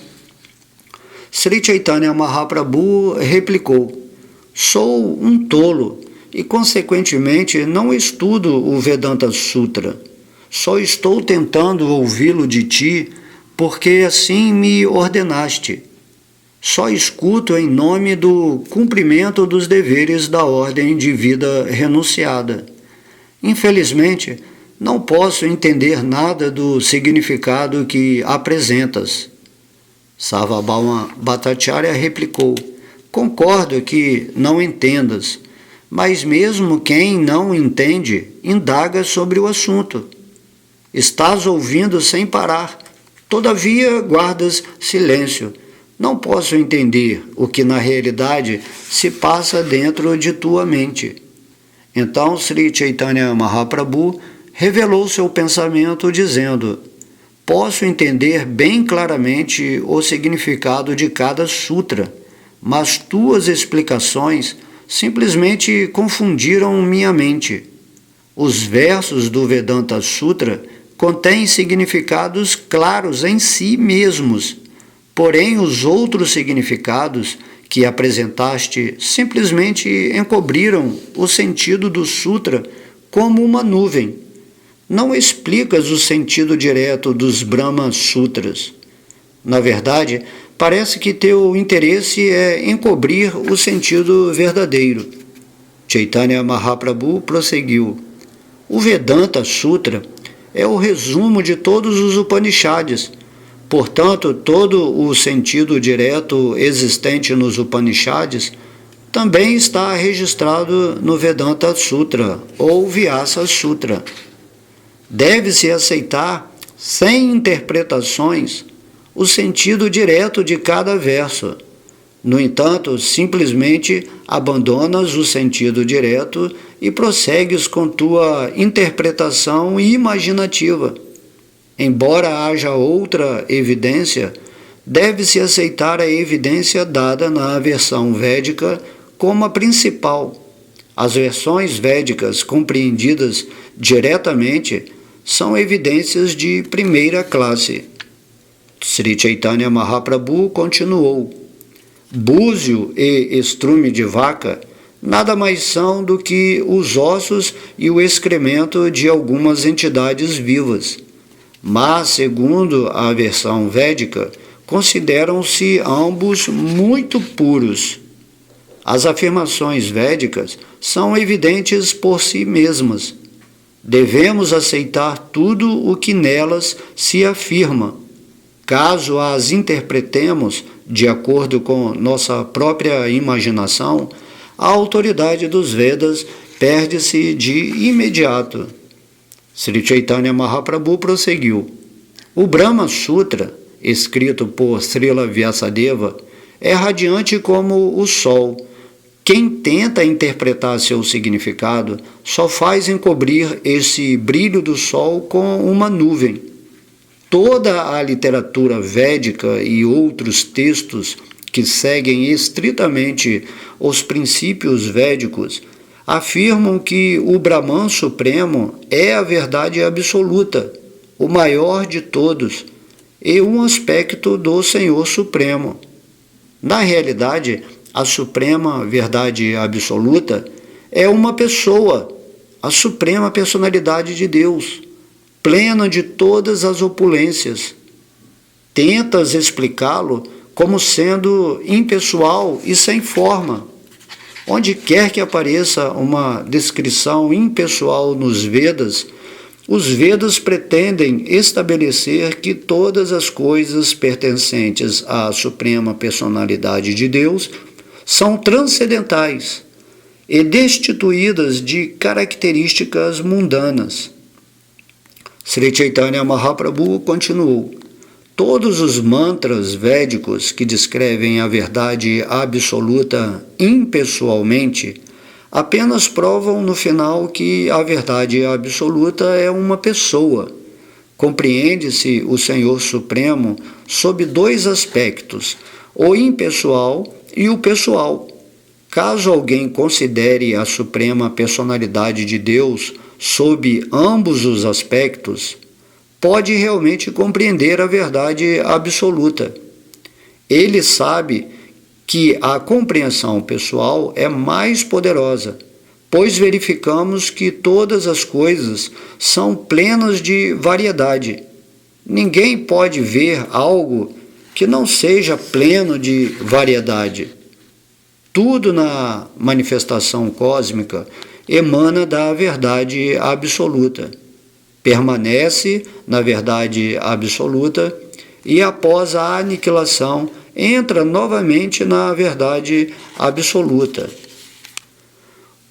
Sri Chaitanya Mahaprabhu replicou: "Sou um tolo e, consequentemente, não estudo o Vedanta Sutra. Só estou tentando ouvi-lo de ti porque assim me ordenaste. Só escuto em nome do cumprimento dos deveres da ordem de vida renunciada. Infelizmente, não posso entender nada do significado que apresentas." Sarvabhauma Bhattacharya replicou: "Concordo que não entendas, mas mesmo quem não entende, indaga sobre o assunto. Estás ouvindo sem parar, todavia guardas silêncio. Não posso entender o que na realidade se passa dentro de tua mente." Então Sri Chaitanya Mahaprabhu revelou seu pensamento dizendo: "Posso entender bem claramente o significado de cada sutra, mas tuas explicações simplesmente confundiram minha mente. Os versos do Vedanta Sutra contêm significados claros em si mesmos, porém os outros significados que apresentaste simplesmente encobriram o sentido do sutra como uma nuvem. Não explicas o sentido direto dos Brahma Sutras. Na verdade, parece que teu interesse é encobrir o sentido verdadeiro." Chaitanya Mahaprabhu prosseguiu: O Vedanta Sutra é o resumo de todos os Upanishads. Portanto, todo o sentido direto existente nos Upanishads também está registrado no Vedanta Sutra ou Vyasa Sutra. Deve-se aceitar, sem interpretações, o sentido direto de cada verso. No entanto, simplesmente abandonas o sentido direto e prossegues com tua interpretação imaginativa. Embora haja outra evidência, deve-se aceitar a evidência dada na versão védica como a principal. As versões védicas compreendidas diretamente são evidências de primeira classe. Sri Chaitanya Mahaprabhu continuou: búzio e estrume de vaca nada mais são do que os ossos e o excremento de algumas entidades vivas. Mas, segundo a versão védica, consideram-se ambos muito puros. As afirmações védicas são evidentes por si mesmas. Devemos aceitar tudo o que nelas se afirma. Caso as interpretemos de acordo com nossa própria imaginação, a autoridade dos Vedas perde-se de imediato. Sri Chaitanya Mahaprabhu prosseguiu: o Brahma Sutra, escrito por Srila Vyasadeva, é radiante como o sol. Quem tenta interpretar seu significado só faz encobrir esse brilho do sol com uma nuvem. Toda a literatura védica e outros textos que seguem estritamente os princípios védicos afirmam que o Brahman Supremo é a verdade absoluta, o maior de todos, e um aspecto do Senhor Supremo. Na realidade, a suprema verdade absoluta é uma pessoa, a suprema personalidade de Deus, plena de todas as opulências. Tentas explicá-lo como sendo impessoal e sem forma. Onde quer que apareça uma descrição impessoal nos Vedas, os Vedas pretendem estabelecer que todas as coisas pertencentes à suprema personalidade de Deus são transcendentais e destituídas de características mundanas. Sri Chaitanya Mahaprabhu continuou: todos os mantras védicos que descrevem a verdade absoluta impessoalmente apenas provam no final que a verdade absoluta é uma pessoa. Compreende-se o Senhor Supremo sob dois aspectos, o impessoal e o pessoal. Caso alguém considere a suprema personalidade de Deus sob ambos os aspectos, pode realmente compreender a verdade absoluta. Ele sabe que a compreensão pessoal é mais poderosa, pois verificamos que todas as coisas são plenas de variedade. Ninguém pode ver algo que não seja pleno de variedade. Tudo na manifestação cósmica emana da verdade absoluta, permanece na verdade absoluta e, após a aniquilação, entra novamente na verdade absoluta.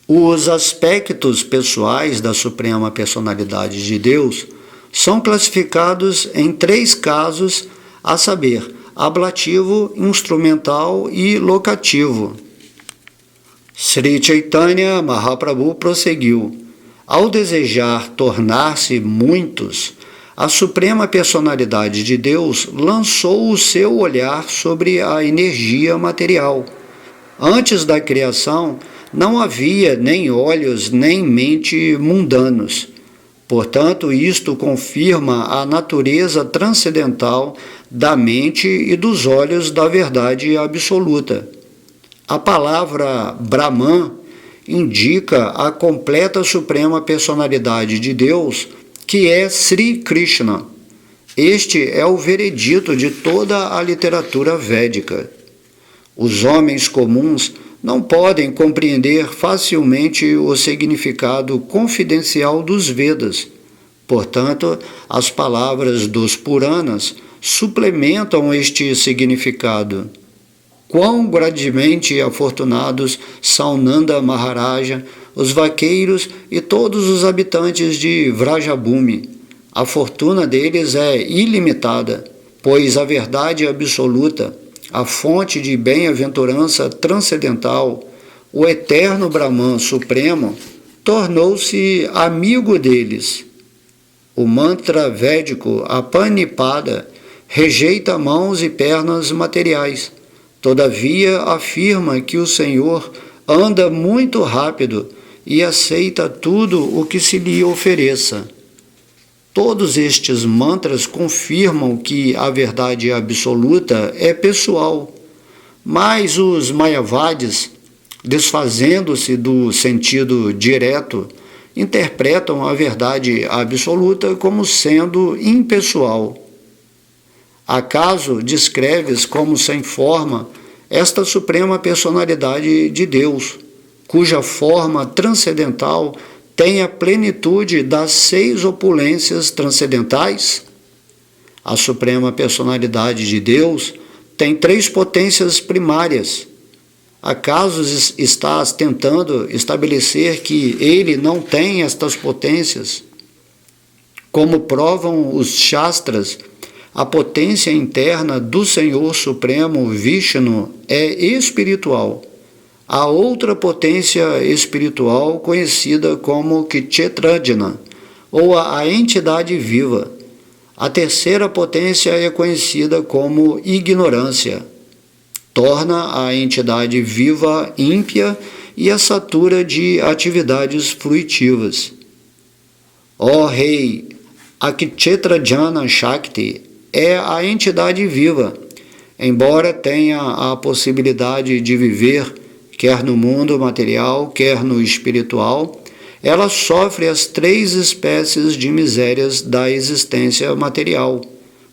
Os aspectos pessoais da Suprema Personalidade de Deus são classificados em 3 casos, a saber, ablativo, instrumental e locativo. Sri Chaitanya Mahaprabhu prosseguiu: ao desejar tornar-se muitos, a Suprema Personalidade de Deus lançou o seu olhar sobre a energia material. Antes da criação, não havia nem olhos nem mente mundanos. Portanto, isto confirma a natureza transcendental da mente e dos olhos da verdade absoluta. A palavra Brahman indica a completa suprema personalidade de Deus, que é Sri Krishna. Este é o veredito de toda a literatura védica. Os homens comuns não podem compreender facilmente o significado confidencial dos Vedas. Portanto, as palavras dos Puranas suplementam este significado. Quão grandemente afortunados são Nanda Maharaja, os vaqueiros e todos os habitantes de Vrajabhumi. A fortuna deles é ilimitada, pois a verdade absoluta, a fonte de bem-aventurança transcendental, o eterno Brahman Supremo, tornou-se amigo deles. O mantra védico Apanipada rejeita mãos e pernas materiais. Todavia, afirma que o Senhor anda muito rápido e aceita tudo o que se lhe ofereça. Todos estes mantras confirmam que a verdade absoluta é pessoal, mas os Mayavadis, desfazendo-se do sentido direto, interpretam a verdade absoluta como sendo impessoal. Acaso descreves como sem forma esta suprema personalidade de Deus, cuja forma transcendental tem a plenitude das 6 opulências transcendentais? A suprema personalidade de Deus tem 3 potências primárias. Acaso estás tentando estabelecer que ele não tem estas potências? Como provam os Shastras, a potência interna do Senhor Supremo Vishnu é espiritual. Há outra potência espiritual conhecida como Kshetrajna, ou a entidade viva. A terceira potência é conhecida como ignorância. Torna a entidade viva ímpia e a satura de atividades fruitivas. Ó Rei, a Kshetrajna Shakti é a entidade viva, embora tenha a possibilidade de viver quer no mundo material, quer no espiritual, ela sofre as 3 espécies de misérias da existência material,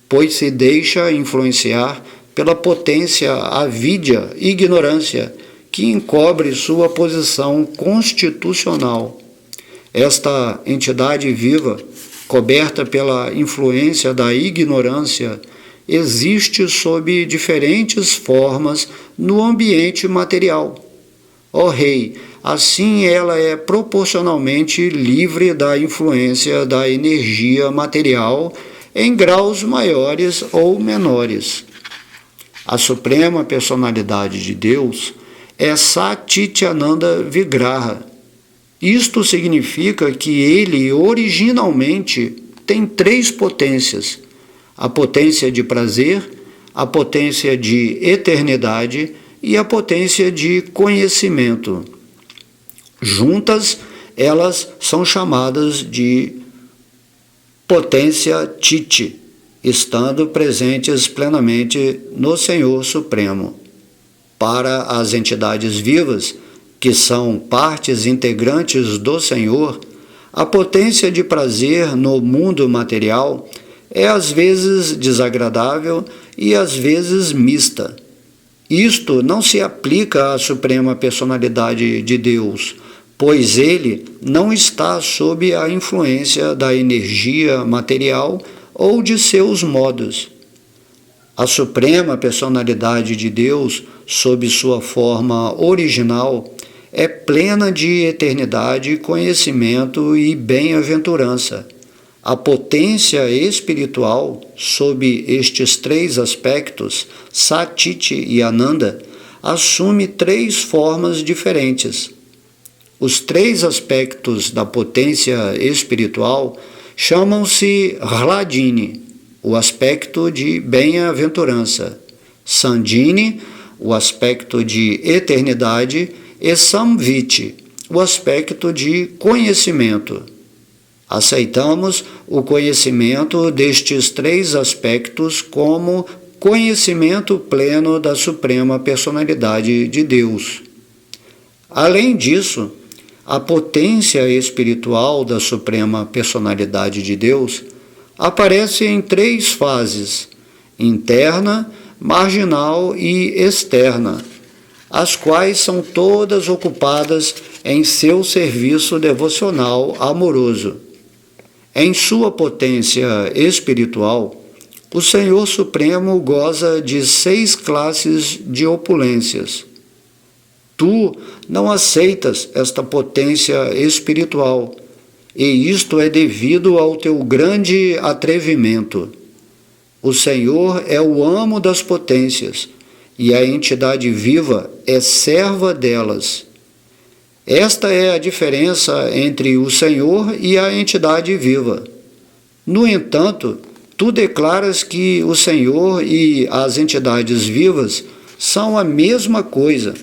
pois se deixa influenciar pela potência avidya, ignorância, que encobre sua posição constitucional. Esta entidade viva, coberta pela influência da ignorância, existe sob diferentes formas no ambiente material. Ó Rei, assim ela é proporcionalmente livre da influência da energia material em graus maiores ou menores. A suprema personalidade de Deus é Satchitananda Vigraha. Isto significa que ele originalmente tem 3 potências: a potência de prazer, a potência de eternidade e a potência de conhecimento. Juntas, elas são chamadas de potência Titi, estando presentes plenamente no Senhor Supremo. Para as entidades vivas, que são partes integrantes do Senhor, a potência de prazer no mundo material é às vezes desagradável e às vezes mista. Isto não se aplica à suprema personalidade de Deus, pois ele não está sob a influência da energia material ou de seus modos. A suprema personalidade de Deus, sob sua forma original, é plena de eternidade, conhecimento e bem-aventurança. A potência espiritual, sob estes 3 aspectos, Satiti e Ananda, assume 3 formas diferentes. Os 3 aspectos da potência espiritual chamam-se Hladini, o aspecto de bem-aventurança, Sandini, o aspecto de eternidade, e Samviti, o aspecto de conhecimento. Aceitamos o conhecimento destes 3 aspectos como conhecimento pleno da suprema personalidade de Deus. Além disso, a potência espiritual da suprema personalidade de Deus aparece em 3 fases: interna, marginal e externa. as quais são todas ocupadas em seu serviço devocional amoroso. Em sua potência espiritual, o Senhor Supremo goza de 6 classes de opulências. Tu não aceitas esta potência espiritual, e isto é devido ao teu grande atrevimento. O Senhor é o amo das potências, e a entidade viva é serva delas. Esta é a diferença entre o Senhor e a entidade viva. No entanto, tu declaras que o Senhor e as entidades vivas são a mesma coisa.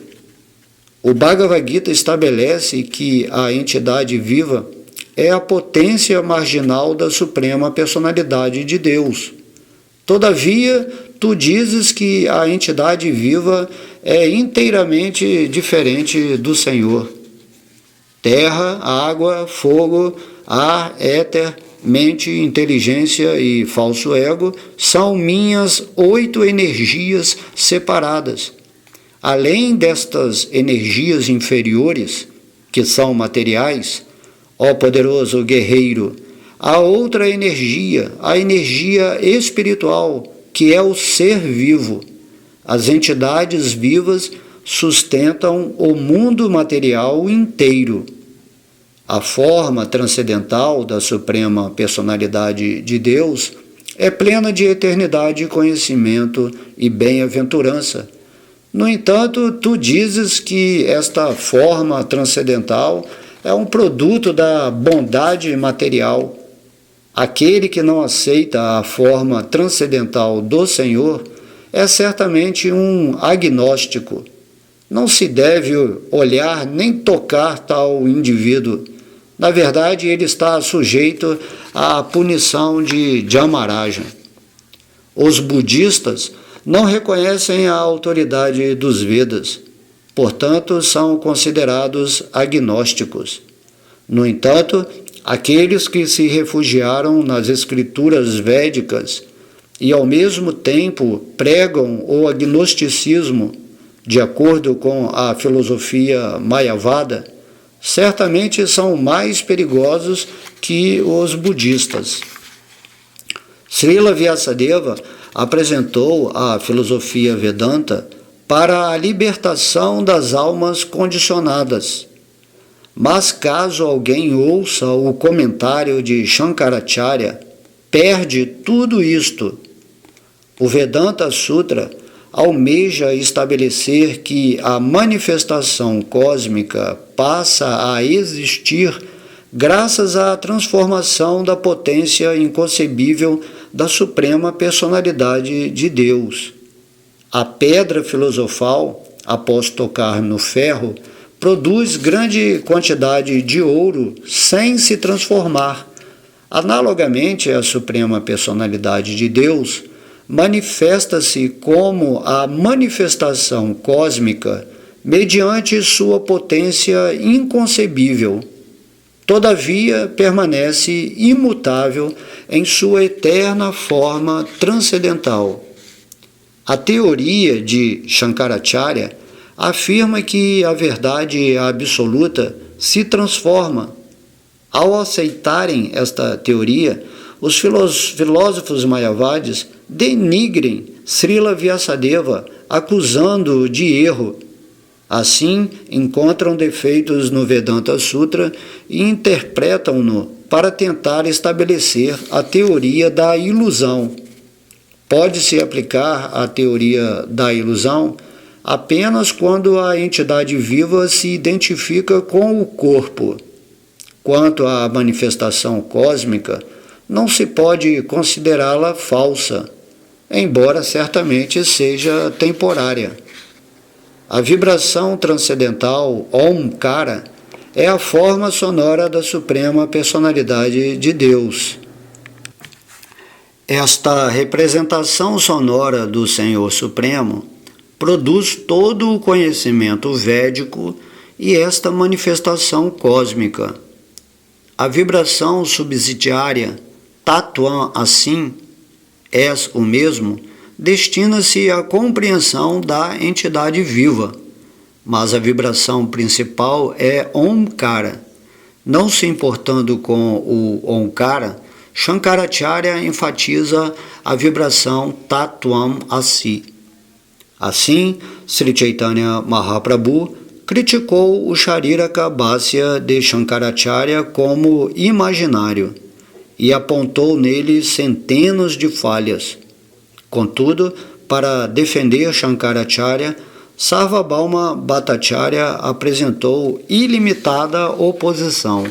O Bhagavad Gita estabelece que a entidade viva é a potência marginal da Suprema Personalidade de Deus. Todavia, tu dizes que a entidade viva é inteiramente diferente do Senhor. Terra, água, fogo, ar, éter, mente, inteligência e falso ego são minhas 8 energias separadas. Além destas energias inferiores, que são materiais, ó poderoso guerreiro, há outra energia, a energia espiritual, que é o ser vivo. As entidades vivas sustentam o mundo material inteiro. A forma transcendental da Suprema Personalidade de Deus é plena de eternidade, conhecimento e bem-aventurança. No entanto, tu dizes que esta forma transcendental é um produto da bondade material. Aquele que não aceita a forma transcendental do Senhor é certamente um agnóstico. Não se deve olhar nem tocar tal indivíduo. Na verdade, ele está sujeito à punição de Dhamaraja. Os budistas não reconhecem a autoridade dos Vedas, portanto, são considerados agnósticos. No entanto, aqueles que se refugiaram nas escrituras védicas e, ao mesmo tempo, pregam o agnosticismo, de acordo com a filosofia Mayavada, certamente são mais perigosos que os budistas. Srila Vyasadeva apresentou a filosofia Vedanta para a libertação das almas condicionadas. Mas caso alguém ouça o comentário de Shankaracharya, perde tudo isto. O Vedanta Sutra almeja estabelecer que a manifestação cósmica passa a existir graças à transformação da potência inconcebível da Suprema Personalidade de Deus. A pedra filosofal, após tocar no ferro, produz grande quantidade de ouro sem se transformar. Analogamente, a Suprema Personalidade de Deus manifesta-se como a manifestação cósmica mediante sua potência inconcebível. Todavia, permanece imutável em sua eterna forma transcendental. A teoria de Shankaracharya afirma que a verdade absoluta se transforma. Ao aceitarem esta teoria, os filósofos mayavadis denigrem Srila Vyasadeva, acusando-o de erro. Assim, encontram defeitos no Vedanta Sutra e interpretam-no para tentar estabelecer a teoria da ilusão. Pode-se aplicar a teoria da ilusão apenas quando a entidade viva se identifica com o corpo. Quanto à manifestação cósmica, não se pode considerá-la falsa, embora certamente seja temporária. A vibração transcendental Omkara é a forma sonora da Suprema Personalidade de Deus. Esta representação sonora do Senhor Supremo produz todo o conhecimento védico e esta manifestação cósmica. A vibração subsidiária Tattvam assim, és o mesmo, destina-se à compreensão da entidade viva. mas a vibração principal é Omkara. Não se importando com o Omkara, Shankaracharya enfatiza a vibração Tattvam Asi. Assim, Sri Chaitanya Mahaprabhu criticou o Chariraka Bhasya de Shankaracharya como imaginário e apontou nele centenas de falhas. Contudo, para defender Shankaracharya, Sarvabhauma Bhattacharya apresentou ilimitada oposição.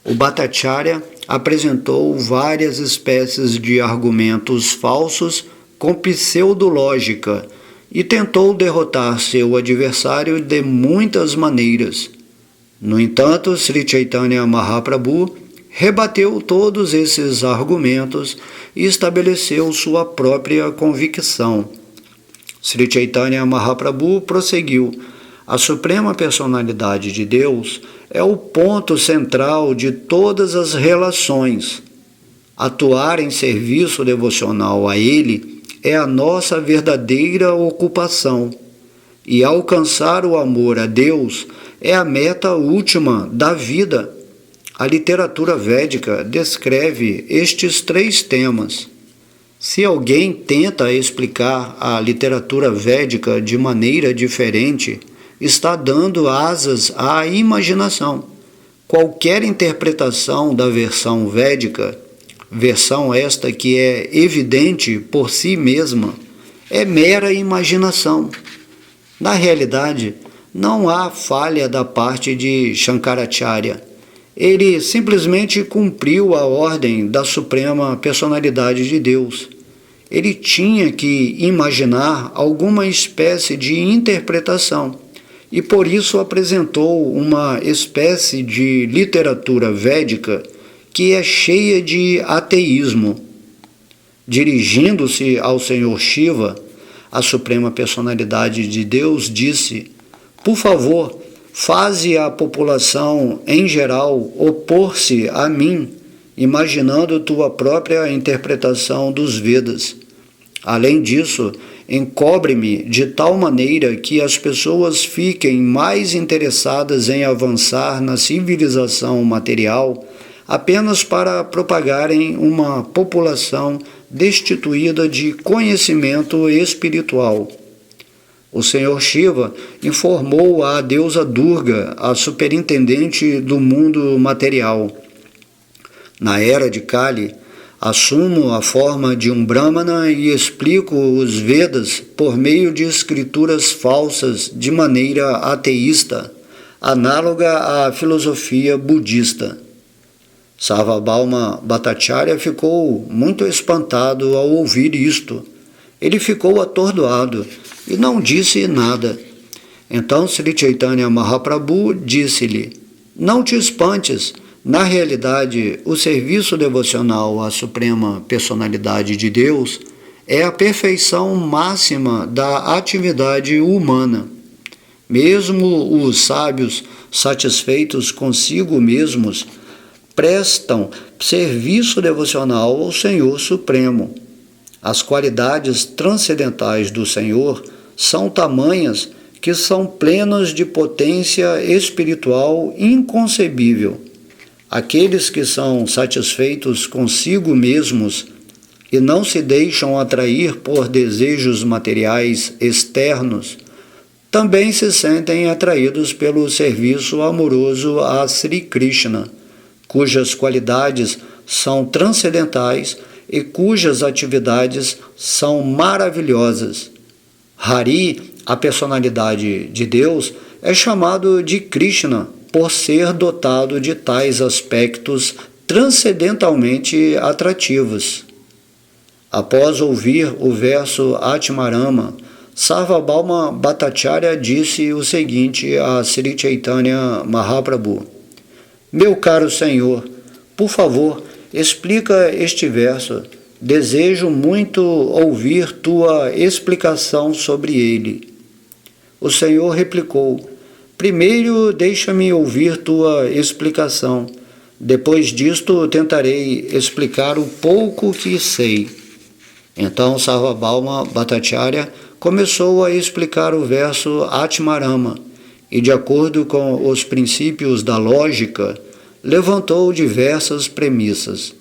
O Bhattacharya apresentou várias espécies de argumentos falsos com pseudológica e tentou derrotar seu adversário de muitas maneiras. No entanto, Sri Chaitanya Mahaprabhu rebateu todos esses argumentos e estabeleceu sua própria convicção. Sri Chaitanya Mahaprabhu prosseguiu: a Suprema Personalidade de Deus é o ponto central de todas as relações. Atuar em serviço devocional a Ele é a nossa verdadeira ocupação, e alcançar o amor a Deus é a meta última da vida. A literatura védica descreve estes 3 temas. Se alguém tenta explicar a literatura védica de maneira diferente, está dando asas à imaginação. Qualquer interpretação da versão védica, versão esta que é evidente por si mesma, é mera imaginação. Na realidade, não há falha da parte de Shankaracharya. Ele simplesmente cumpriu a ordem da Suprema Personalidade de Deus. Ele tinha que imaginar alguma espécie de interpretação e por isso apresentou uma espécie de literatura védica que é cheia de ateísmo. Dirigindo-se ao Senhor Shiva, a Suprema Personalidade de Deus disse: por favor, faze a população em geral opor-se a mim, imaginando tua própria interpretação dos Vedas. Além disso, encobre-me de tal maneira que as pessoas fiquem mais interessadas em avançar na civilização material apenas para propagarem uma população destituída de conhecimento espiritual. O Senhor Shiva informou a deusa Durga, a superintendente do mundo material: na era de Kali, assumo a forma de um Brahmana e explico os Vedas por meio de escrituras falsas de maneira ateísta, análoga à filosofia budista. Sarvabhauma Bhattacharya ficou muito espantado ao ouvir isto. Ele ficou atordoado e não disse nada. Então Sri Chaitanya Mahaprabhu disse-lhe: não te espantes. Na realidade, o serviço devocional à Suprema Personalidade de Deus é a perfeição máxima da atividade humana. Mesmo os sábios, satisfeitos consigo mesmos, prestam serviço devocional ao Senhor Supremo. As qualidades transcendentais do Senhor são tamanhas que são plenas de potência espiritual inconcebível. Aqueles que são satisfeitos consigo mesmos e não se deixam atrair por desejos materiais externos, também se sentem atraídos pelo serviço amoroso a Sri Krishna, cujas qualidades são transcendentais e cujas atividades são maravilhosas. Hari, a personalidade de Deus, é chamado de Krishna por ser dotado de tais aspectos transcendentalmente atrativos. Após ouvir o verso Atmarama, Sarvabhauma Bhattacharya disse o seguinte a Sri Chaitanya Mahaprabhu: meu caro Senhor, por favor, explica este verso. Desejo muito ouvir tua explicação sobre ele. O Senhor replicou: primeiro deixa-me ouvir tua explicação. Depois disto tentarei explicar o pouco que sei. Então Sarvabhauma Bhattacharya começou a explicar o verso Atmarama e, de acordo com os princípios da lógica, levantou diversas premissas.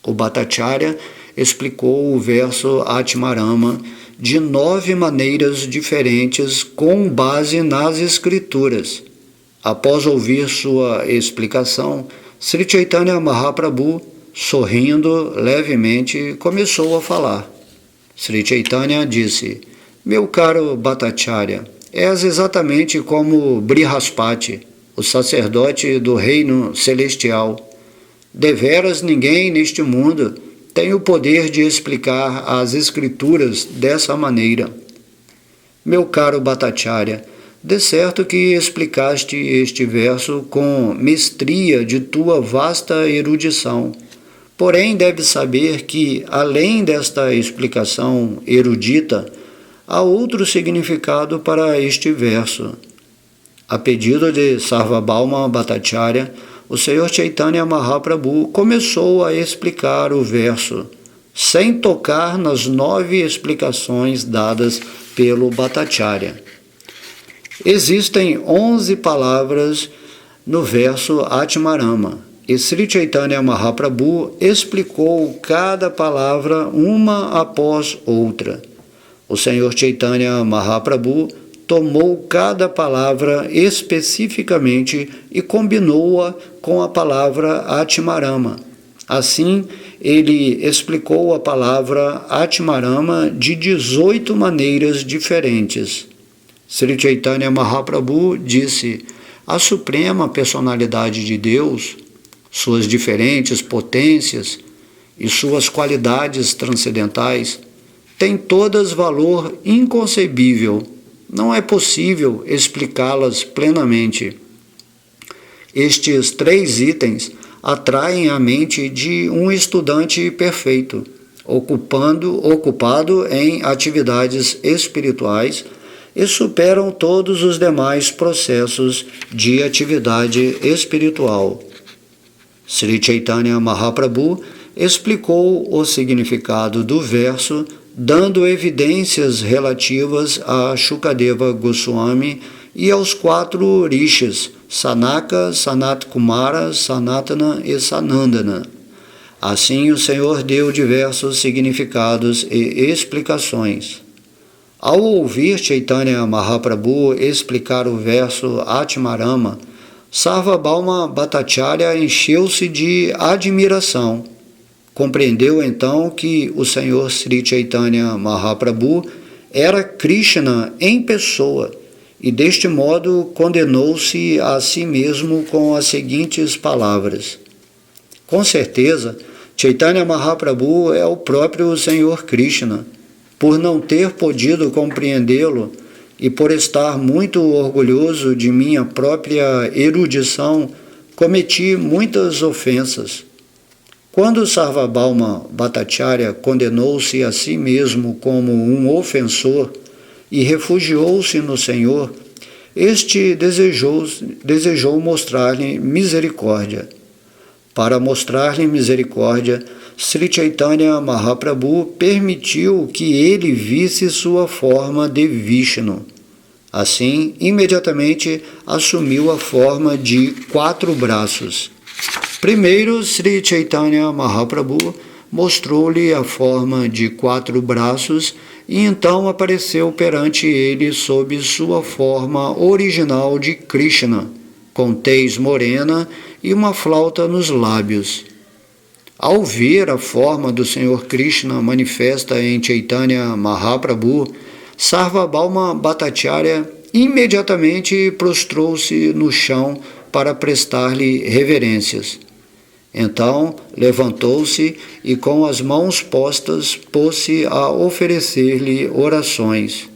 O Bhattacharya explicou o verso Atmarama de 9 maneiras diferentes com base nas escrituras. Após ouvir sua explicação, Sri Chaitanya Mahaprabhu, sorrindo levemente, começou a falar. Sri Chaitanya disse: meu caro Bhattacharya, és exatamente como Brihaspati, o sacerdote do reino celestial. Deveras ninguém neste mundo tem o poder de explicar as escrituras dessa maneira. Meu caro Bhattacharya, de certo que explicaste este verso com mestria de tua vasta erudição. Porém, deves saber que, além desta explicação erudita, há outro significado para este verso. A pedido de Sarvabhauma Bhattacharya, o Senhor Chaitanya Mahaprabhu começou a explicar o verso, sem tocar nas 9 explicações dadas pelo Bhattacharya. Existem 11 palavras no verso Atmarama, e Sri Chaitanya Mahaprabhu explicou cada palavra uma após outra. O Senhor Chaitanya Mahaprabhu tomou cada palavra especificamente e combinou-a com a palavra Atmarama. Assim, ele explicou a palavra Atmarama de 18 maneiras diferentes. Sri Chaitanya Mahaprabhu disse: a suprema personalidade de Deus, suas diferentes potências e suas qualidades transcendentais têm todas valor inconcebível. Não é possível explicá-las plenamente. Estes 3 itens atraem a mente de um estudante perfeito, ocupado em atividades espirituais, e superam todos os demais processos de atividade espiritual. Sri Chaitanya Mahaprabhu explicou o significado do verso, dando evidências relativas a Shukadeva Goswami e aos 4 rishis, Sanaka, Sanat Kumara, Sanatana e Sanandana. Assim, o Senhor deu diversos significados e explicações. Ao ouvir Chaitanya Mahaprabhu explicar o verso Atmarama, Sarvabhauma Bhattacharya encheu-se de admiração. Compreendeu então que o Senhor Sri Chaitanya Mahaprabhu era Krishna em pessoa e deste modo condenou-se a si mesmo com as seguintes palavras: com certeza, Chaitanya Mahaprabhu é o próprio Senhor Krishna. Por não ter podido compreendê-lo e por estar muito orgulhoso de minha própria erudição, cometi muitas ofensas. Quando Sarvabhauma Bhattacharya condenou-se a si mesmo como um ofensor e refugiou-se no Senhor, este desejou mostrar-lhe misericórdia. Para mostrar-lhe misericórdia, Sri Chaitanya Mahaprabhu permitiu que ele visse sua forma de Vishnu. Assim, imediatamente assumiu a forma de 4 braços. Primeiro, Sri Chaitanya Mahaprabhu mostrou-lhe a forma de 4 braços e então apareceu perante ele sob sua forma original de Krishna, com tez morena e uma flauta nos lábios. Ao ver a forma do Senhor Krishna manifesta em Chaitanya Mahaprabhu, Sarvabhauma Bhattacharya imediatamente prostrou-se no chão para prestar-lhe reverências. Então levantou-se e com as mãos postas pôs-se a oferecer-lhe orações.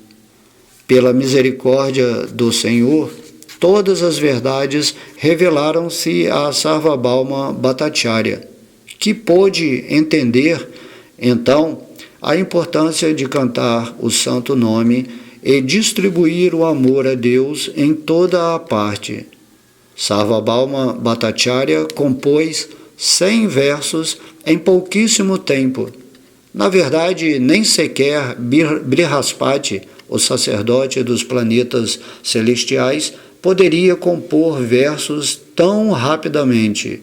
Pela misericórdia do Senhor, todas as verdades revelaram-se a Sarvabhauma Bhattacharya, que pôde entender, então, a importância de cantar o santo nome e distribuir o amor a Deus em toda a parte. Sarvabhauma Bhattacharya compôs 100 versos em pouquíssimo tempo. Na verdade, nem sequer Brihaspati, o sacerdote dos planetas celestiais, poderia compor versos tão rapidamente.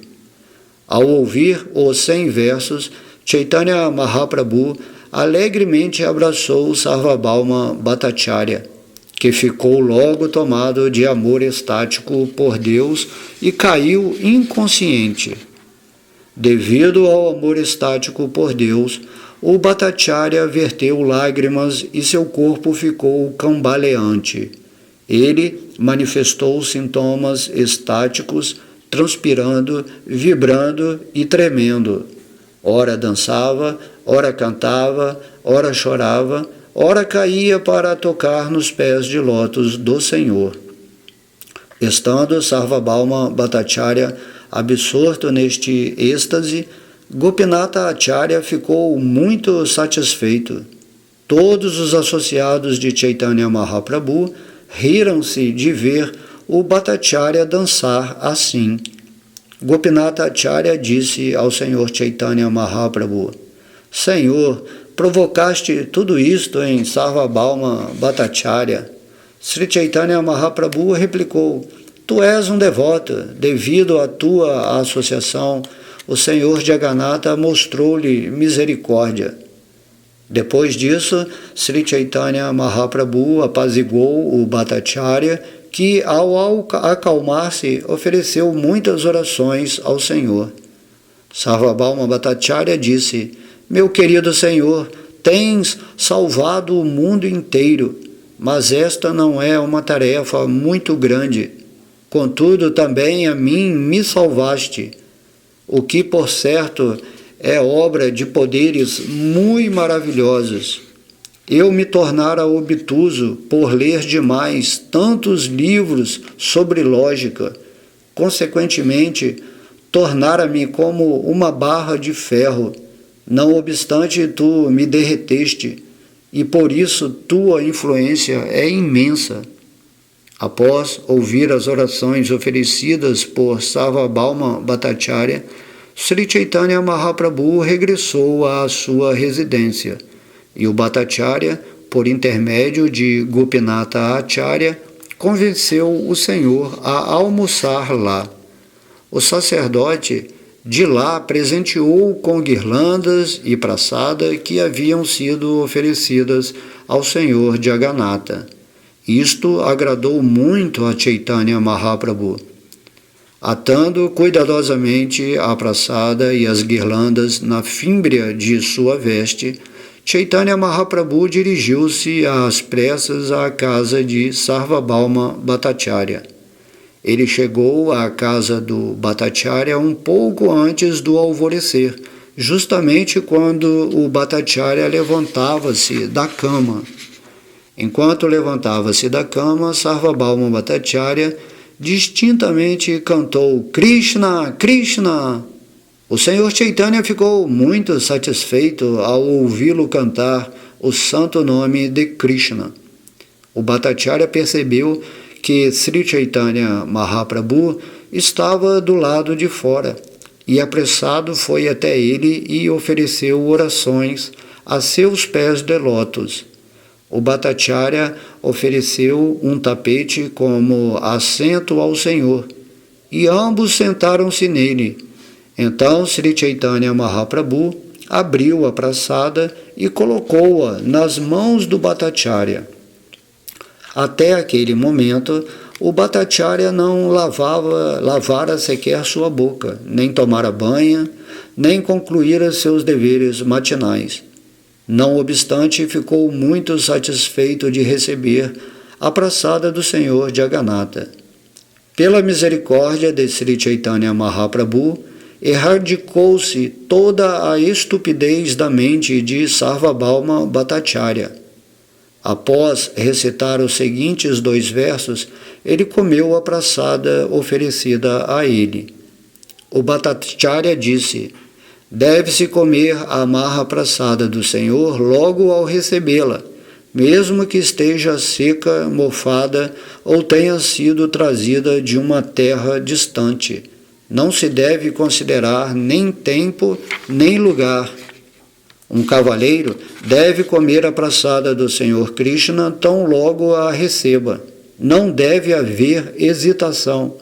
Ao ouvir os 100 versos, Chaitanya Mahaprabhu alegremente abraçou Sarvabhauma Bhattacharya, que ficou logo tomado de amor estático por Deus e caiu inconsciente. Devido ao amor estático por Deus, o Bhattacharya verteu lágrimas e seu corpo ficou cambaleante. Ele manifestou sintomas estáticos, transpirando, vibrando e tremendo. Ora dançava, ora cantava, ora chorava, ora caía para tocar nos pés de lótus do Senhor. Estando Sarvabhauma Bhattacharya absorto neste êxtase, Gopinatha Acharya ficou muito satisfeito. Todos os associados de Chaitanya Mahaprabhu riram-se de ver o Bhattacharya dançar assim. Gopinatha Acharya disse ao Senhor Chaitanya Mahaprabhu: Senhor, provocaste tudo isto em Sarvabhauma Bhattacharya. Sri Chaitanya Mahaprabhu replicou: Tu és um devoto, devido à tua associação, o Senhor Jagannatha mostrou-lhe misericórdia. Depois disso, Sri Chaitanya Mahaprabhu apaziguou o Bhattacharya, que, ao acalmar-se, ofereceu muitas orações ao Senhor. Sarvabhauma Bhattacharya disse: Meu querido Senhor, tens salvado o mundo inteiro, mas esta não é uma tarefa muito grande. Contudo, também a mim me salvaste, o que, por certo, é obra de poderes muito maravilhosos. Eu me tornara obtuso por ler demais tantos livros sobre lógica. Consequentemente, tornara-me como uma barra de ferro. Não obstante, tu me derreteste, e por isso tua influência é imensa. Após ouvir as orações oferecidas por Sarvabhauma Bhattacharya, Sri Chaitanya Mahaprabhu regressou à sua residência, e o Bhattacharya, por intermédio de Gopinatha Acharya, convenceu o Senhor a almoçar lá. O sacerdote de lá presenteou com guirlandas e praçada que haviam sido oferecidas ao Senhor Jagannatha. Isto agradou muito a Chaitanya Mahaprabhu. Atando cuidadosamente a praçada e as guirlandas na fímbria de sua veste, Chaitanya Mahaprabhu dirigiu-se às pressas à casa de Sarvabhauma Bhattacharya. Ele chegou à casa do Bhattacharya um pouco antes do alvorecer, justamente quando o Bhattacharya levantava-se da cama. Enquanto levantava-se da cama, Sarvabhauma Bhattacharya distintamente cantou Krishna, Krishna. O Senhor Chaitanya ficou muito satisfeito ao ouvi-lo cantar o santo nome de Krishna. O Bhattacharya percebeu que Sri Chaitanya Mahaprabhu estava do lado de fora e apressado foi até ele e ofereceu orações a seus pés de lótus. O Bhattacharya ofereceu um tapete como assento ao Senhor, e ambos sentaram-se nele. Então Sri Chaitanya Mahaprabhu abriu a praçada e colocou-a nas mãos do Bhattacharya. Até aquele momento, o Bhattacharya não lavara sequer sua boca, nem tomara banho, nem concluíra seus deveres matinais. Não obstante, ficou muito satisfeito de receber a praçada do Senhor Jagannatha. Pela misericórdia de Sri Chaitanya Mahaprabhu, erradicou-se toda a estupidez da mente de Sarvabhauma Bhattacharya. Após recitar os seguintes 2 versos, ele comeu a praçada oferecida a ele. O Bhattacharya disse: Deve-se comer a amarra praçada do Senhor logo ao recebê-la, mesmo que esteja seca, mofada ou tenha sido trazida de uma terra distante. Não se deve considerar nem tempo nem lugar. Um cavaleiro deve comer a praçada do Senhor Krishna tão logo a receba. Não deve haver hesitação.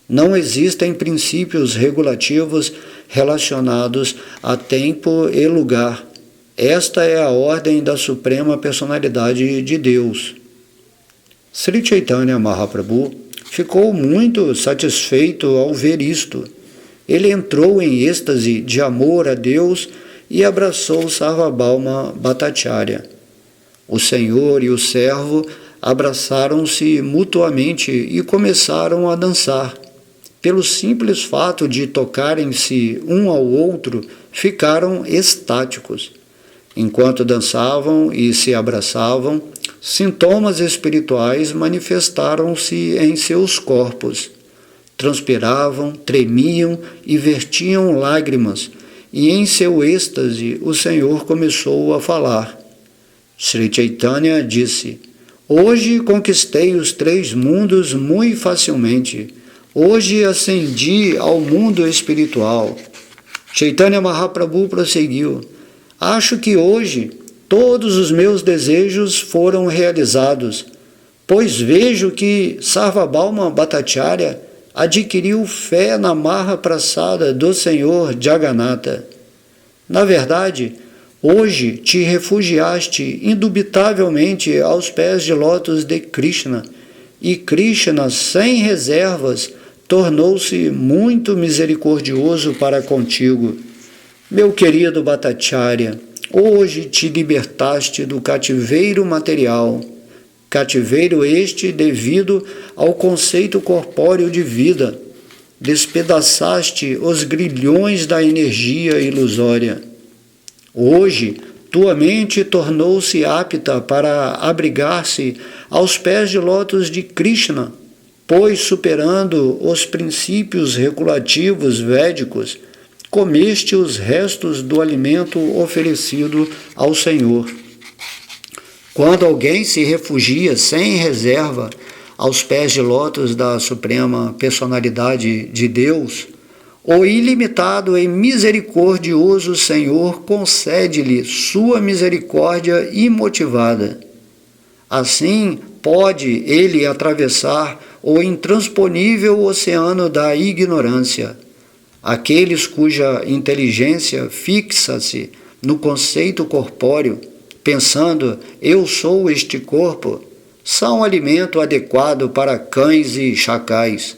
Não existem princípios regulativos relacionados a tempo e lugar. Esta é a ordem da Suprema Personalidade de Deus. Sri Chaitanya Mahaprabhu ficou muito satisfeito ao ver isto. Ele entrou em êxtase de amor a Deus e abraçou Sarvabhauma Bhattacharya. O Senhor e o servo abraçaram-se mutuamente e começaram a dançar. Pelo simples fato de tocarem-se um ao outro, ficaram extáticos. Enquanto dançavam e se abraçavam, sintomas espirituais manifestaram-se em seus corpos. Transpiravam, tremiam e vertiam lágrimas, e em seu êxtase o Senhor começou a falar. Sri Chaitanya disse: Hoje conquistei os 3 mundos muito facilmente. Hoje ascendi ao mundo espiritual. Chaitanya Mahaprabhu prosseguiu: Acho que hoje todos os meus desejos foram realizados, pois vejo que Sarvabhauma Bhattacharya adquiriu fé na marra praçada do Senhor Jagannatha. Na verdade, hoje te refugiaste indubitavelmente aos pés de lótus de Krishna, e Krishna, sem reservas, tornou-se muito misericordioso para contigo. Meu querido Bhattacharya, hoje te libertaste do cativeiro material. Cativeiro este devido ao conceito corpóreo de vida. Despedaçaste os grilhões da energia ilusória. Hoje, tua mente tornou-se apta para abrigar-se aos pés de lótus de Krishna, pois, superando os princípios regulativos védicos, comeste os restos do alimento oferecido ao Senhor. Quando alguém se refugia sem reserva aos pés de lótus da Suprema Personalidade de Deus, o ilimitado e misericordioso Senhor concede-lhe sua misericórdia imotivada. Assim, pode ele atravessar o intransponível oceano da ignorância. Aqueles cuja inteligência fixa-se no conceito corpóreo, pensando, eu sou este corpo, são alimento adequado para cães e chacais.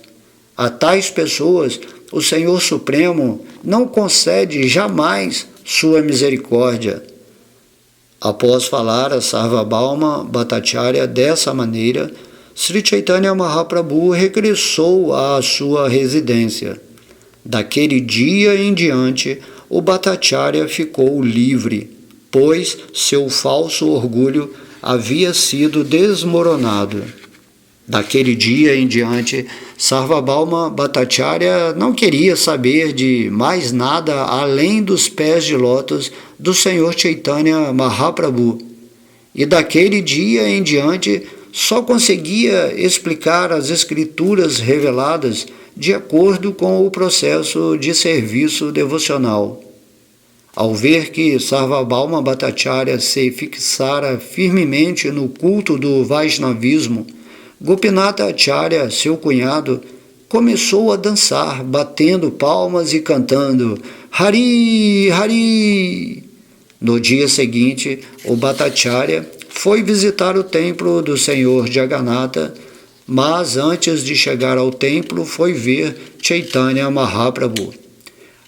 A tais pessoas, o Senhor Supremo não concede jamais sua misericórdia. Após falar a Sarvabhauma Bhattacharya dessa maneira, Sri Chaitanya Mahaprabhu regressou à sua residência. Daquele dia em diante, o Bhattacharya ficou livre, pois seu falso orgulho havia sido desmoronado. Daquele dia em diante, Sarvabhauma Bhattacharya não queria saber de mais nada além dos pés de lótus do Senhor Chaitanya Mahaprabhu. E daquele dia em diante, só conseguia explicar as escrituras reveladas de acordo com o processo de serviço devocional. Ao ver que Sarvabhauma Bhattacharya se fixara firmemente no culto do Vaishnavismo, Gopinatha Acharya, seu cunhado, começou a dançar, batendo palmas e cantando Hari, Hari. No dia seguinte, o Bhattacharya foi visitar o templo do Senhor Jagannatha, mas antes de chegar ao templo foi ver Chaitanya Mahaprabhu.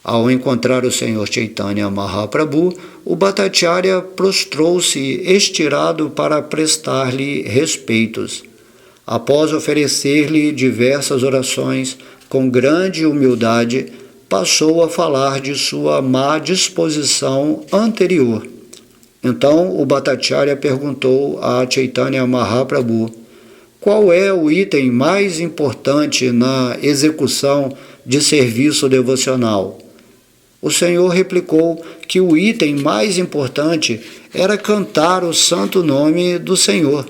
Ao encontrar o Senhor Chaitanya Mahaprabhu, o Bhattacharya prostrou-se estirado para prestar-lhe respeitos. Após oferecer-lhe diversas orações, com grande humildade, passou a falar de sua má disposição anterior. Então o Bhattacharya perguntou a Chaitanya Mahaprabhu: qual é o item mais importante na execução de serviço devocional? O Senhor replicou que o item mais importante era cantar o santo nome do Senhor.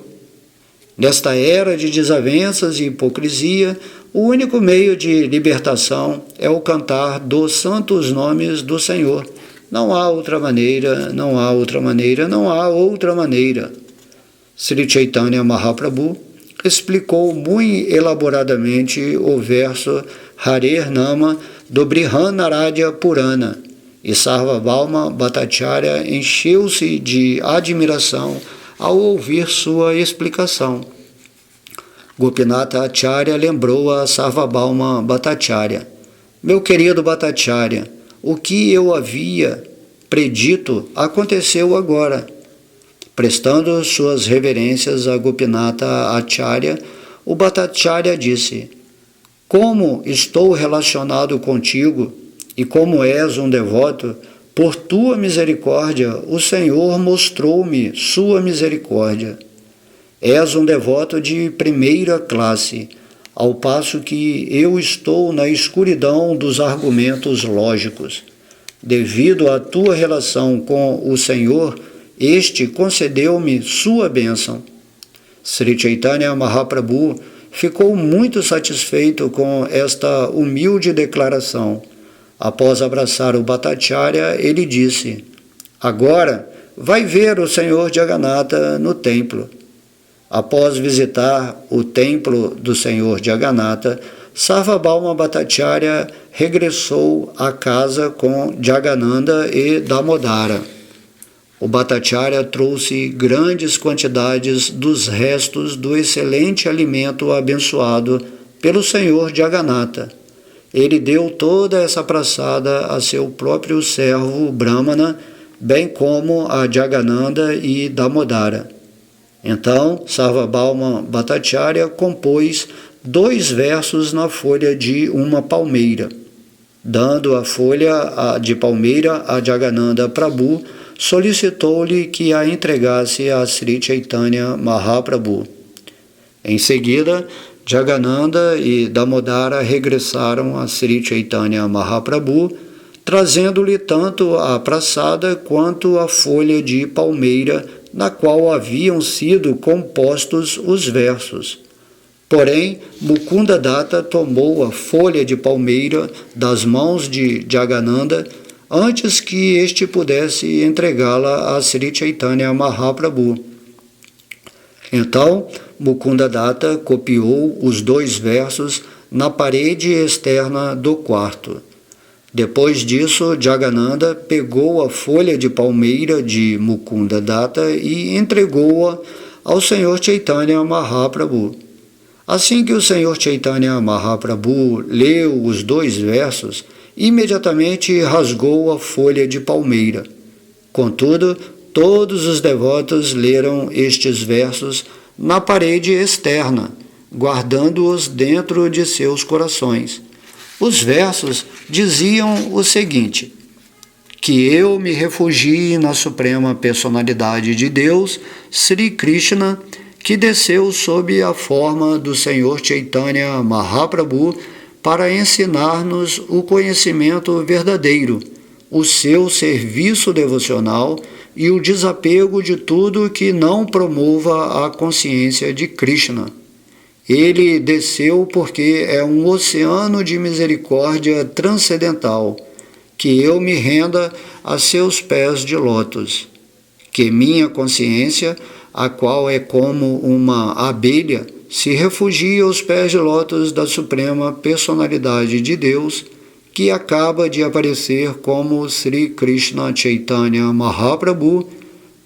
Nesta era de desavenças e hipocrisia, o único meio de libertação é o cantar dos santos nomes do Senhor, Não há outra maneira, não há outra maneira, não há outra maneira. Sri Chaitanya Mahaprabhu explicou muito elaboradamente o verso Harer Nama do Brihadaranyaka Purana, e Sarvabhauma Bhattacharya encheu-se de admiração ao ouvir sua explicação. Gopinatha Acharya lembrou a Sarvabhauma Bhattacharya: meu querido Bhattacharya, o que eu havia predito aconteceu agora. Prestando suas reverências a Gopinatha Acharya, o Bhattacharya disse: como estou relacionado contigo e como és um devoto, por tua misericórdia o Senhor mostrou-me sua misericórdia. És um devoto de primeira classe, ao passo que eu estou na escuridão dos argumentos lógicos. Devido à tua relação com o Senhor, este concedeu-me sua bênção. Sri Chaitanya Mahaprabhu ficou muito satisfeito com esta humilde declaração. Após abraçar o Bhattacharya, ele disse: agora vai ver o Senhor Jagannatha no templo. Após visitar o templo do Senhor Jagannatha, Sarvabhauma Bhattacharya regressou à casa com Jagannanda e Damodara. O Bhattacharya trouxe grandes quantidades dos restos do excelente alimento abençoado pelo Senhor Jagannatha. Ele deu toda essa praçada a seu próprio servo Brahmana, bem como a Jagannanda e Damodara. Então, Sarvabhauma Bhattacharya compôs 2 versos na folha de uma palmeira. Dando a folha de palmeira a Jagannanda Prabhu, solicitou-lhe que a entregasse a Sri Chaitanya Mahaprabhu. Em seguida, Jagannanda e Damodara regressaram a Sri Chaitanya Mahaprabhu, trazendo-lhe tanto a praçada quanto a folha de palmeira na qual haviam sido compostos os versos. Porém, Mukunda Datta tomou a folha de palmeira das mãos de Jagannanda antes que este pudesse entregá-la a Sri Chaitanya Mahaprabhu. Então, Mukunda Datta copiou os 2 versos na parede externa do quarto. Depois disso, Jagannanda pegou a folha de palmeira de Mukunda Datta e entregou-a ao Senhor Chaitanya Mahaprabhu. Assim que o Senhor Chaitanya Mahaprabhu leu os 2 versos, imediatamente rasgou a folha de palmeira. Contudo, todos os devotos leram estes versos na parede externa, guardando-os dentro de seus corações. Os versos diziam o seguinte: que eu me refugie na suprema personalidade de Deus, Sri Krishna, que desceu sob a forma do Senhor Chaitanya Mahaprabhu para ensinar-nos o conhecimento verdadeiro, o seu serviço devocional e o desapego de tudo que não promova a consciência de Krishna. Ele desceu porque é um oceano de misericórdia transcendental, que eu me renda a seus pés de lótus, que minha consciência, a qual é como uma abelha, se refugie aos pés de lótus da Suprema Personalidade de Deus, que acaba de aparecer como Sri Krishna Chaitanya Mahaprabhu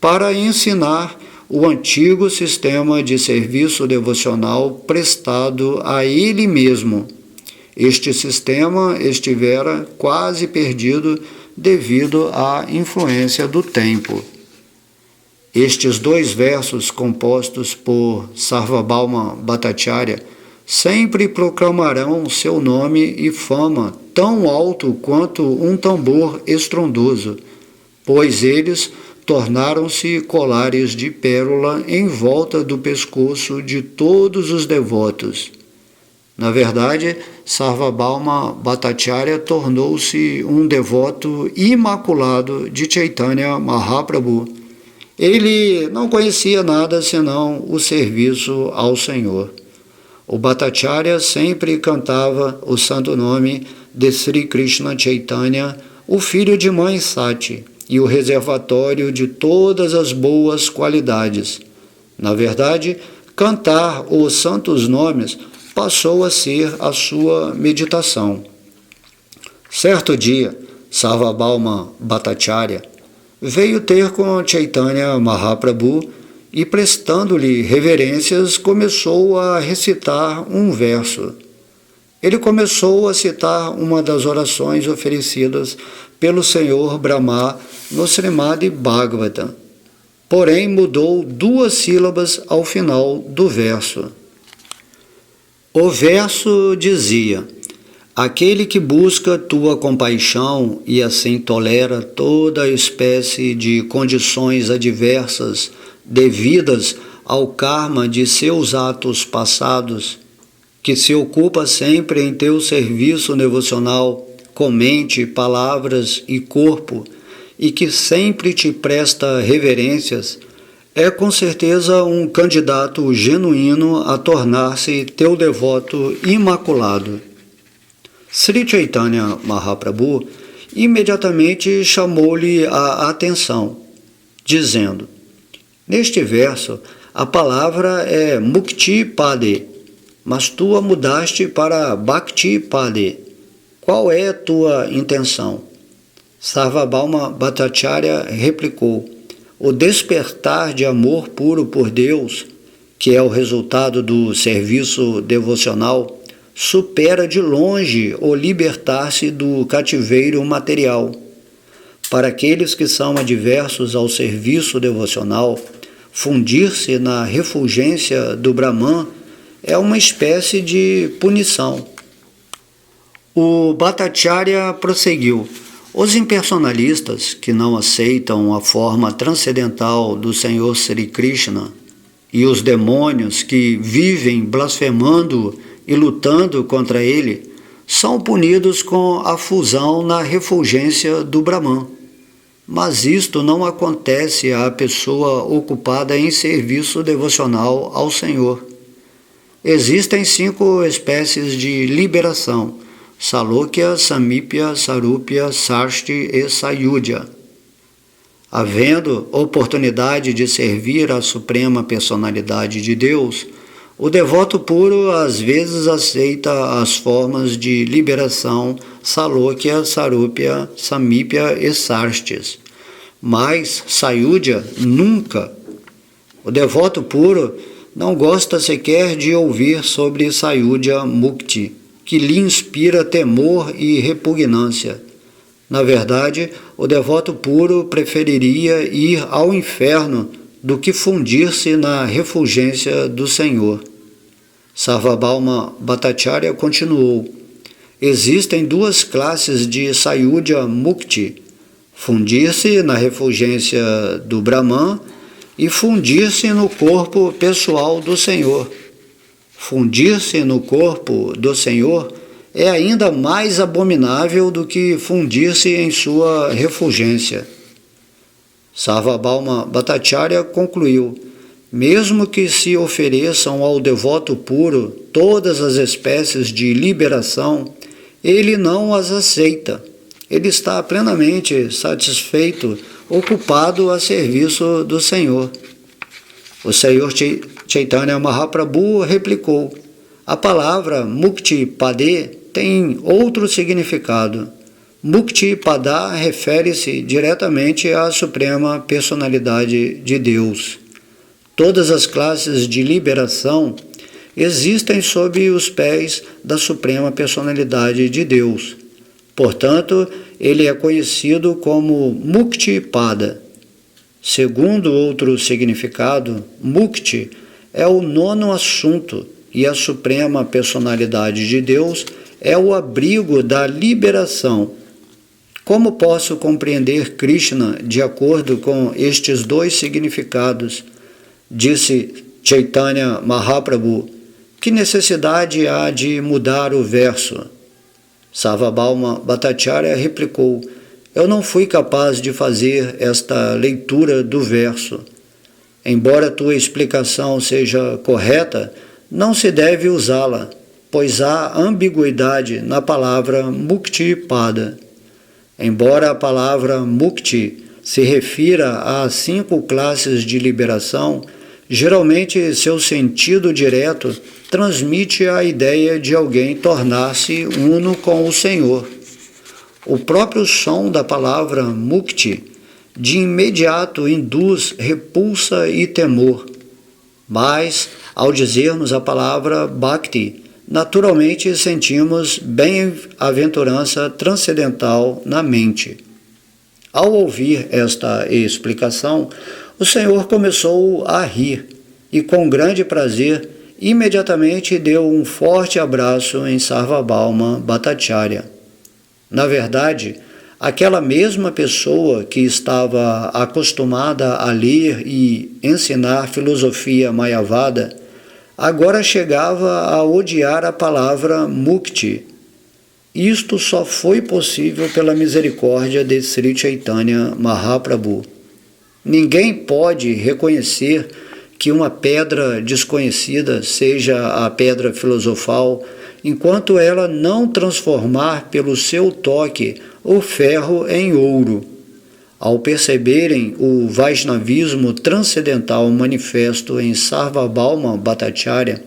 para ensinar o antigo sistema de serviço devocional prestado a ele mesmo. Este sistema estivera quase perdido devido à influência do tempo. Estes 2 versos compostos por Sarvabhauma Bhattacharya sempre proclamarão seu nome e fama tão alto quanto um tambor estrondoso, pois eles tornaram-se colares de pérola em volta do pescoço de todos os devotos. Na verdade, Sarvabhauma Bhattacharya tornou-se um devoto imaculado de Chaitanya Mahaprabhu. Ele não conhecia nada senão o serviço ao Senhor. O Bhattacharya sempre cantava o santo nome de Sri Krishna Chaitanya, o filho de mãe Sati e o reservatório de todas as boas qualidades. Na verdade, cantar os santos nomes passou a ser a sua meditação. Certo dia, Sarvabhauma Bhattacharya veio ter com Chaitanya Mahaprabhu e, prestando-lhe reverências, começou a recitar um verso. Ele começou a citar uma das orações oferecidas pelo Senhor Brahma no Srimad Bhagavatam, porém mudou 2 sílabas ao final do verso. O verso dizia: aquele que busca tua compaixão e assim tolera toda espécie de condições adversas devidas ao karma de seus atos passados, que se ocupa sempre em teu serviço devocional, com mente, palavras e corpo, e que sempre te presta reverências, é com certeza um candidato genuíno a tornar-se teu devoto imaculado. Sri Chaitanya Mahaprabhu imediatamente chamou-lhe a atenção, dizendo: neste verso, a palavra é Mukti Pade, mas tu a mudaste para Bhakti Pade. Qual é a tua intenção? Sarvabhauma Bhattacharya replicou: o despertar de amor puro por Deus, que é o resultado do serviço devocional, supera de longe o libertar-se do cativeiro material. Para aqueles que são adversos ao serviço devocional, fundir-se na refulgência do Brahman é uma espécie de punição. O Bhattacharya prosseguiu: os impersonalistas que não aceitam a forma transcendental do Senhor Sri Krishna e os demônios que vivem blasfemando e lutando contra ele são punidos com a fusão na refulgência do Brahman. Mas isto não acontece à pessoa ocupada em serviço devocional ao Senhor. Existem 5 espécies de liberação: Salokya, Samipya, Sarupya, Sarsti e Sayudhya. Havendo oportunidade de servir à Suprema Personalidade de Deus, o devoto puro às vezes aceita as formas de liberação Salokya, Sarupya, Samipya e Sarstis, mas Sayudhya nunca. O devoto puro não gosta sequer de ouvir sobre Sayudhya Mukti, que lhe inspira temor e repugnância. Na verdade, o devoto puro preferiria ir ao inferno do que fundir-se na refulgência do Senhor. Sarvabhauma Bhattacharya continuou: existem 2 classes de Sayudhya Mukti: fundir-se na refulgência do Brahman e fundir-se no corpo pessoal do Senhor. Fundir-se no corpo do Senhor é ainda mais abominável do que fundir-se em sua refulgência. Sarvabhauma Bhattacharya concluiu: mesmo que se ofereçam ao devoto puro todas as espécies de liberação, ele não as aceita. Ele está plenamente satisfeito, ocupado a serviço do Senhor. O Senhor Chaitanya Mahaprabhu replicou: a palavra Mukti Pade tem outro significado. Mukti Pada refere-se diretamente à Suprema Personalidade de Deus. Todas as classes de liberação existem sob os pés da Suprema Personalidade de Deus. Portanto, ele é conhecido como Mukti Pada. Segundo outro significado, Mukti é o 9º assunto e a Suprema Personalidade de Deus é o abrigo da liberação. Como posso compreender Krishna de acordo com estes 2 significados? Disse Chaitanya Mahaprabhu: que necessidade há de mudar o verso? Sarvabhauma Bhattacharya replicou: eu não fui capaz de fazer esta leitura do verso. Embora tua explicação seja correta, não se deve usá-la, pois há ambiguidade na palavra Mukti Pada. Embora a palavra mukti se refira a 5 classes de liberação, geralmente seu sentido direto transmite a ideia de alguém tornar-se uno com o Senhor. O próprio som da palavra mukti de imediato induz repulsa e temor, mas, ao dizermos a palavra bhakti, naturalmente sentimos bem-aventurança transcendental na mente. Ao ouvir esta explicação, o Senhor começou a rir e, com grande prazer, imediatamente deu um forte abraço em Sarvabhauma Bhattacharya. Na verdade, aquela mesma pessoa que estava acostumada a ler e ensinar filosofia mayavada, agora chegava a odiar a palavra mukti. Isto só foi possível pela misericórdia de Sri Chaitanya Mahaprabhu. Ninguém pode reconhecer que uma pedra desconhecida seja a pedra filosofal, enquanto ela não transformar pelo seu toque o ferro em ouro. Ao perceberem o Vaishnavismo transcendental manifesto em Sarvabhauma Bhattacharya,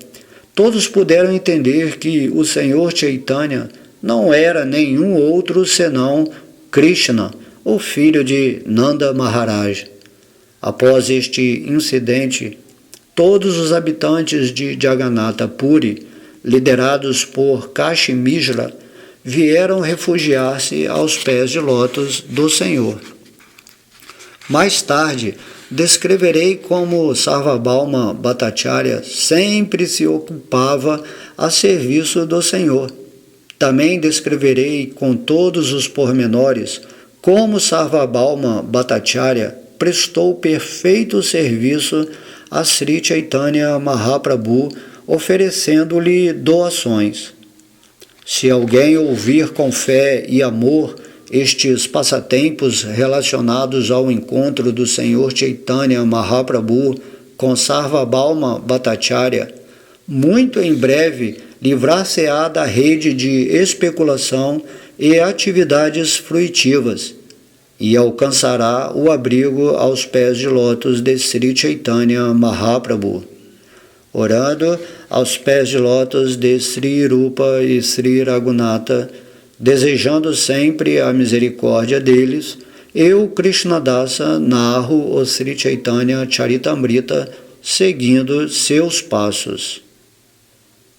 todos puderam entender que o Senhor Chaitanya não era nenhum outro senão Krishna, o filho de Nanda Maharaj. Após este incidente, todos os habitantes de Jagannatha Puri, liderados por Kashi Mishra, vieram refugiar-se aos pés de lótus do Senhor. Mais tarde, descreverei como Sarvabhauma Bhattacharya sempre se ocupava a serviço do Senhor. Também descreverei com todos os pormenores como Sarvabhauma Bhattacharya prestou perfeito serviço a Sri Chaitanya Mahaprabhu, oferecendo-lhe doações. Se alguém ouvir com fé e amor estes passatempos relacionados ao encontro do Senhor Chaitanya Mahaprabhu com Sarvabhauma Bhattacharya, muito em breve livrar-se-á da rede de especulação e atividades fruitivas e alcançará o abrigo aos pés de lótus de Sri Chaitanya Mahaprabhu. Orando aos pés de lótus de Sri Rupa e Sri Raghunatha, desejando sempre a misericórdia deles, eu, Krishnadasa, narro o Sri Chaitanya Charitamrita seguindo seus passos.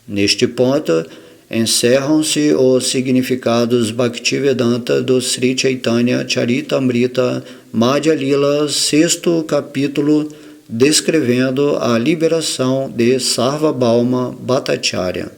Neste ponto, encerram-se os significados Bhaktivedanta do Sri Chaitanya Charitamrita Madhya Lila, 6º capítulo, descrevendo a liberação de Sarvabhauma Bhattacharya.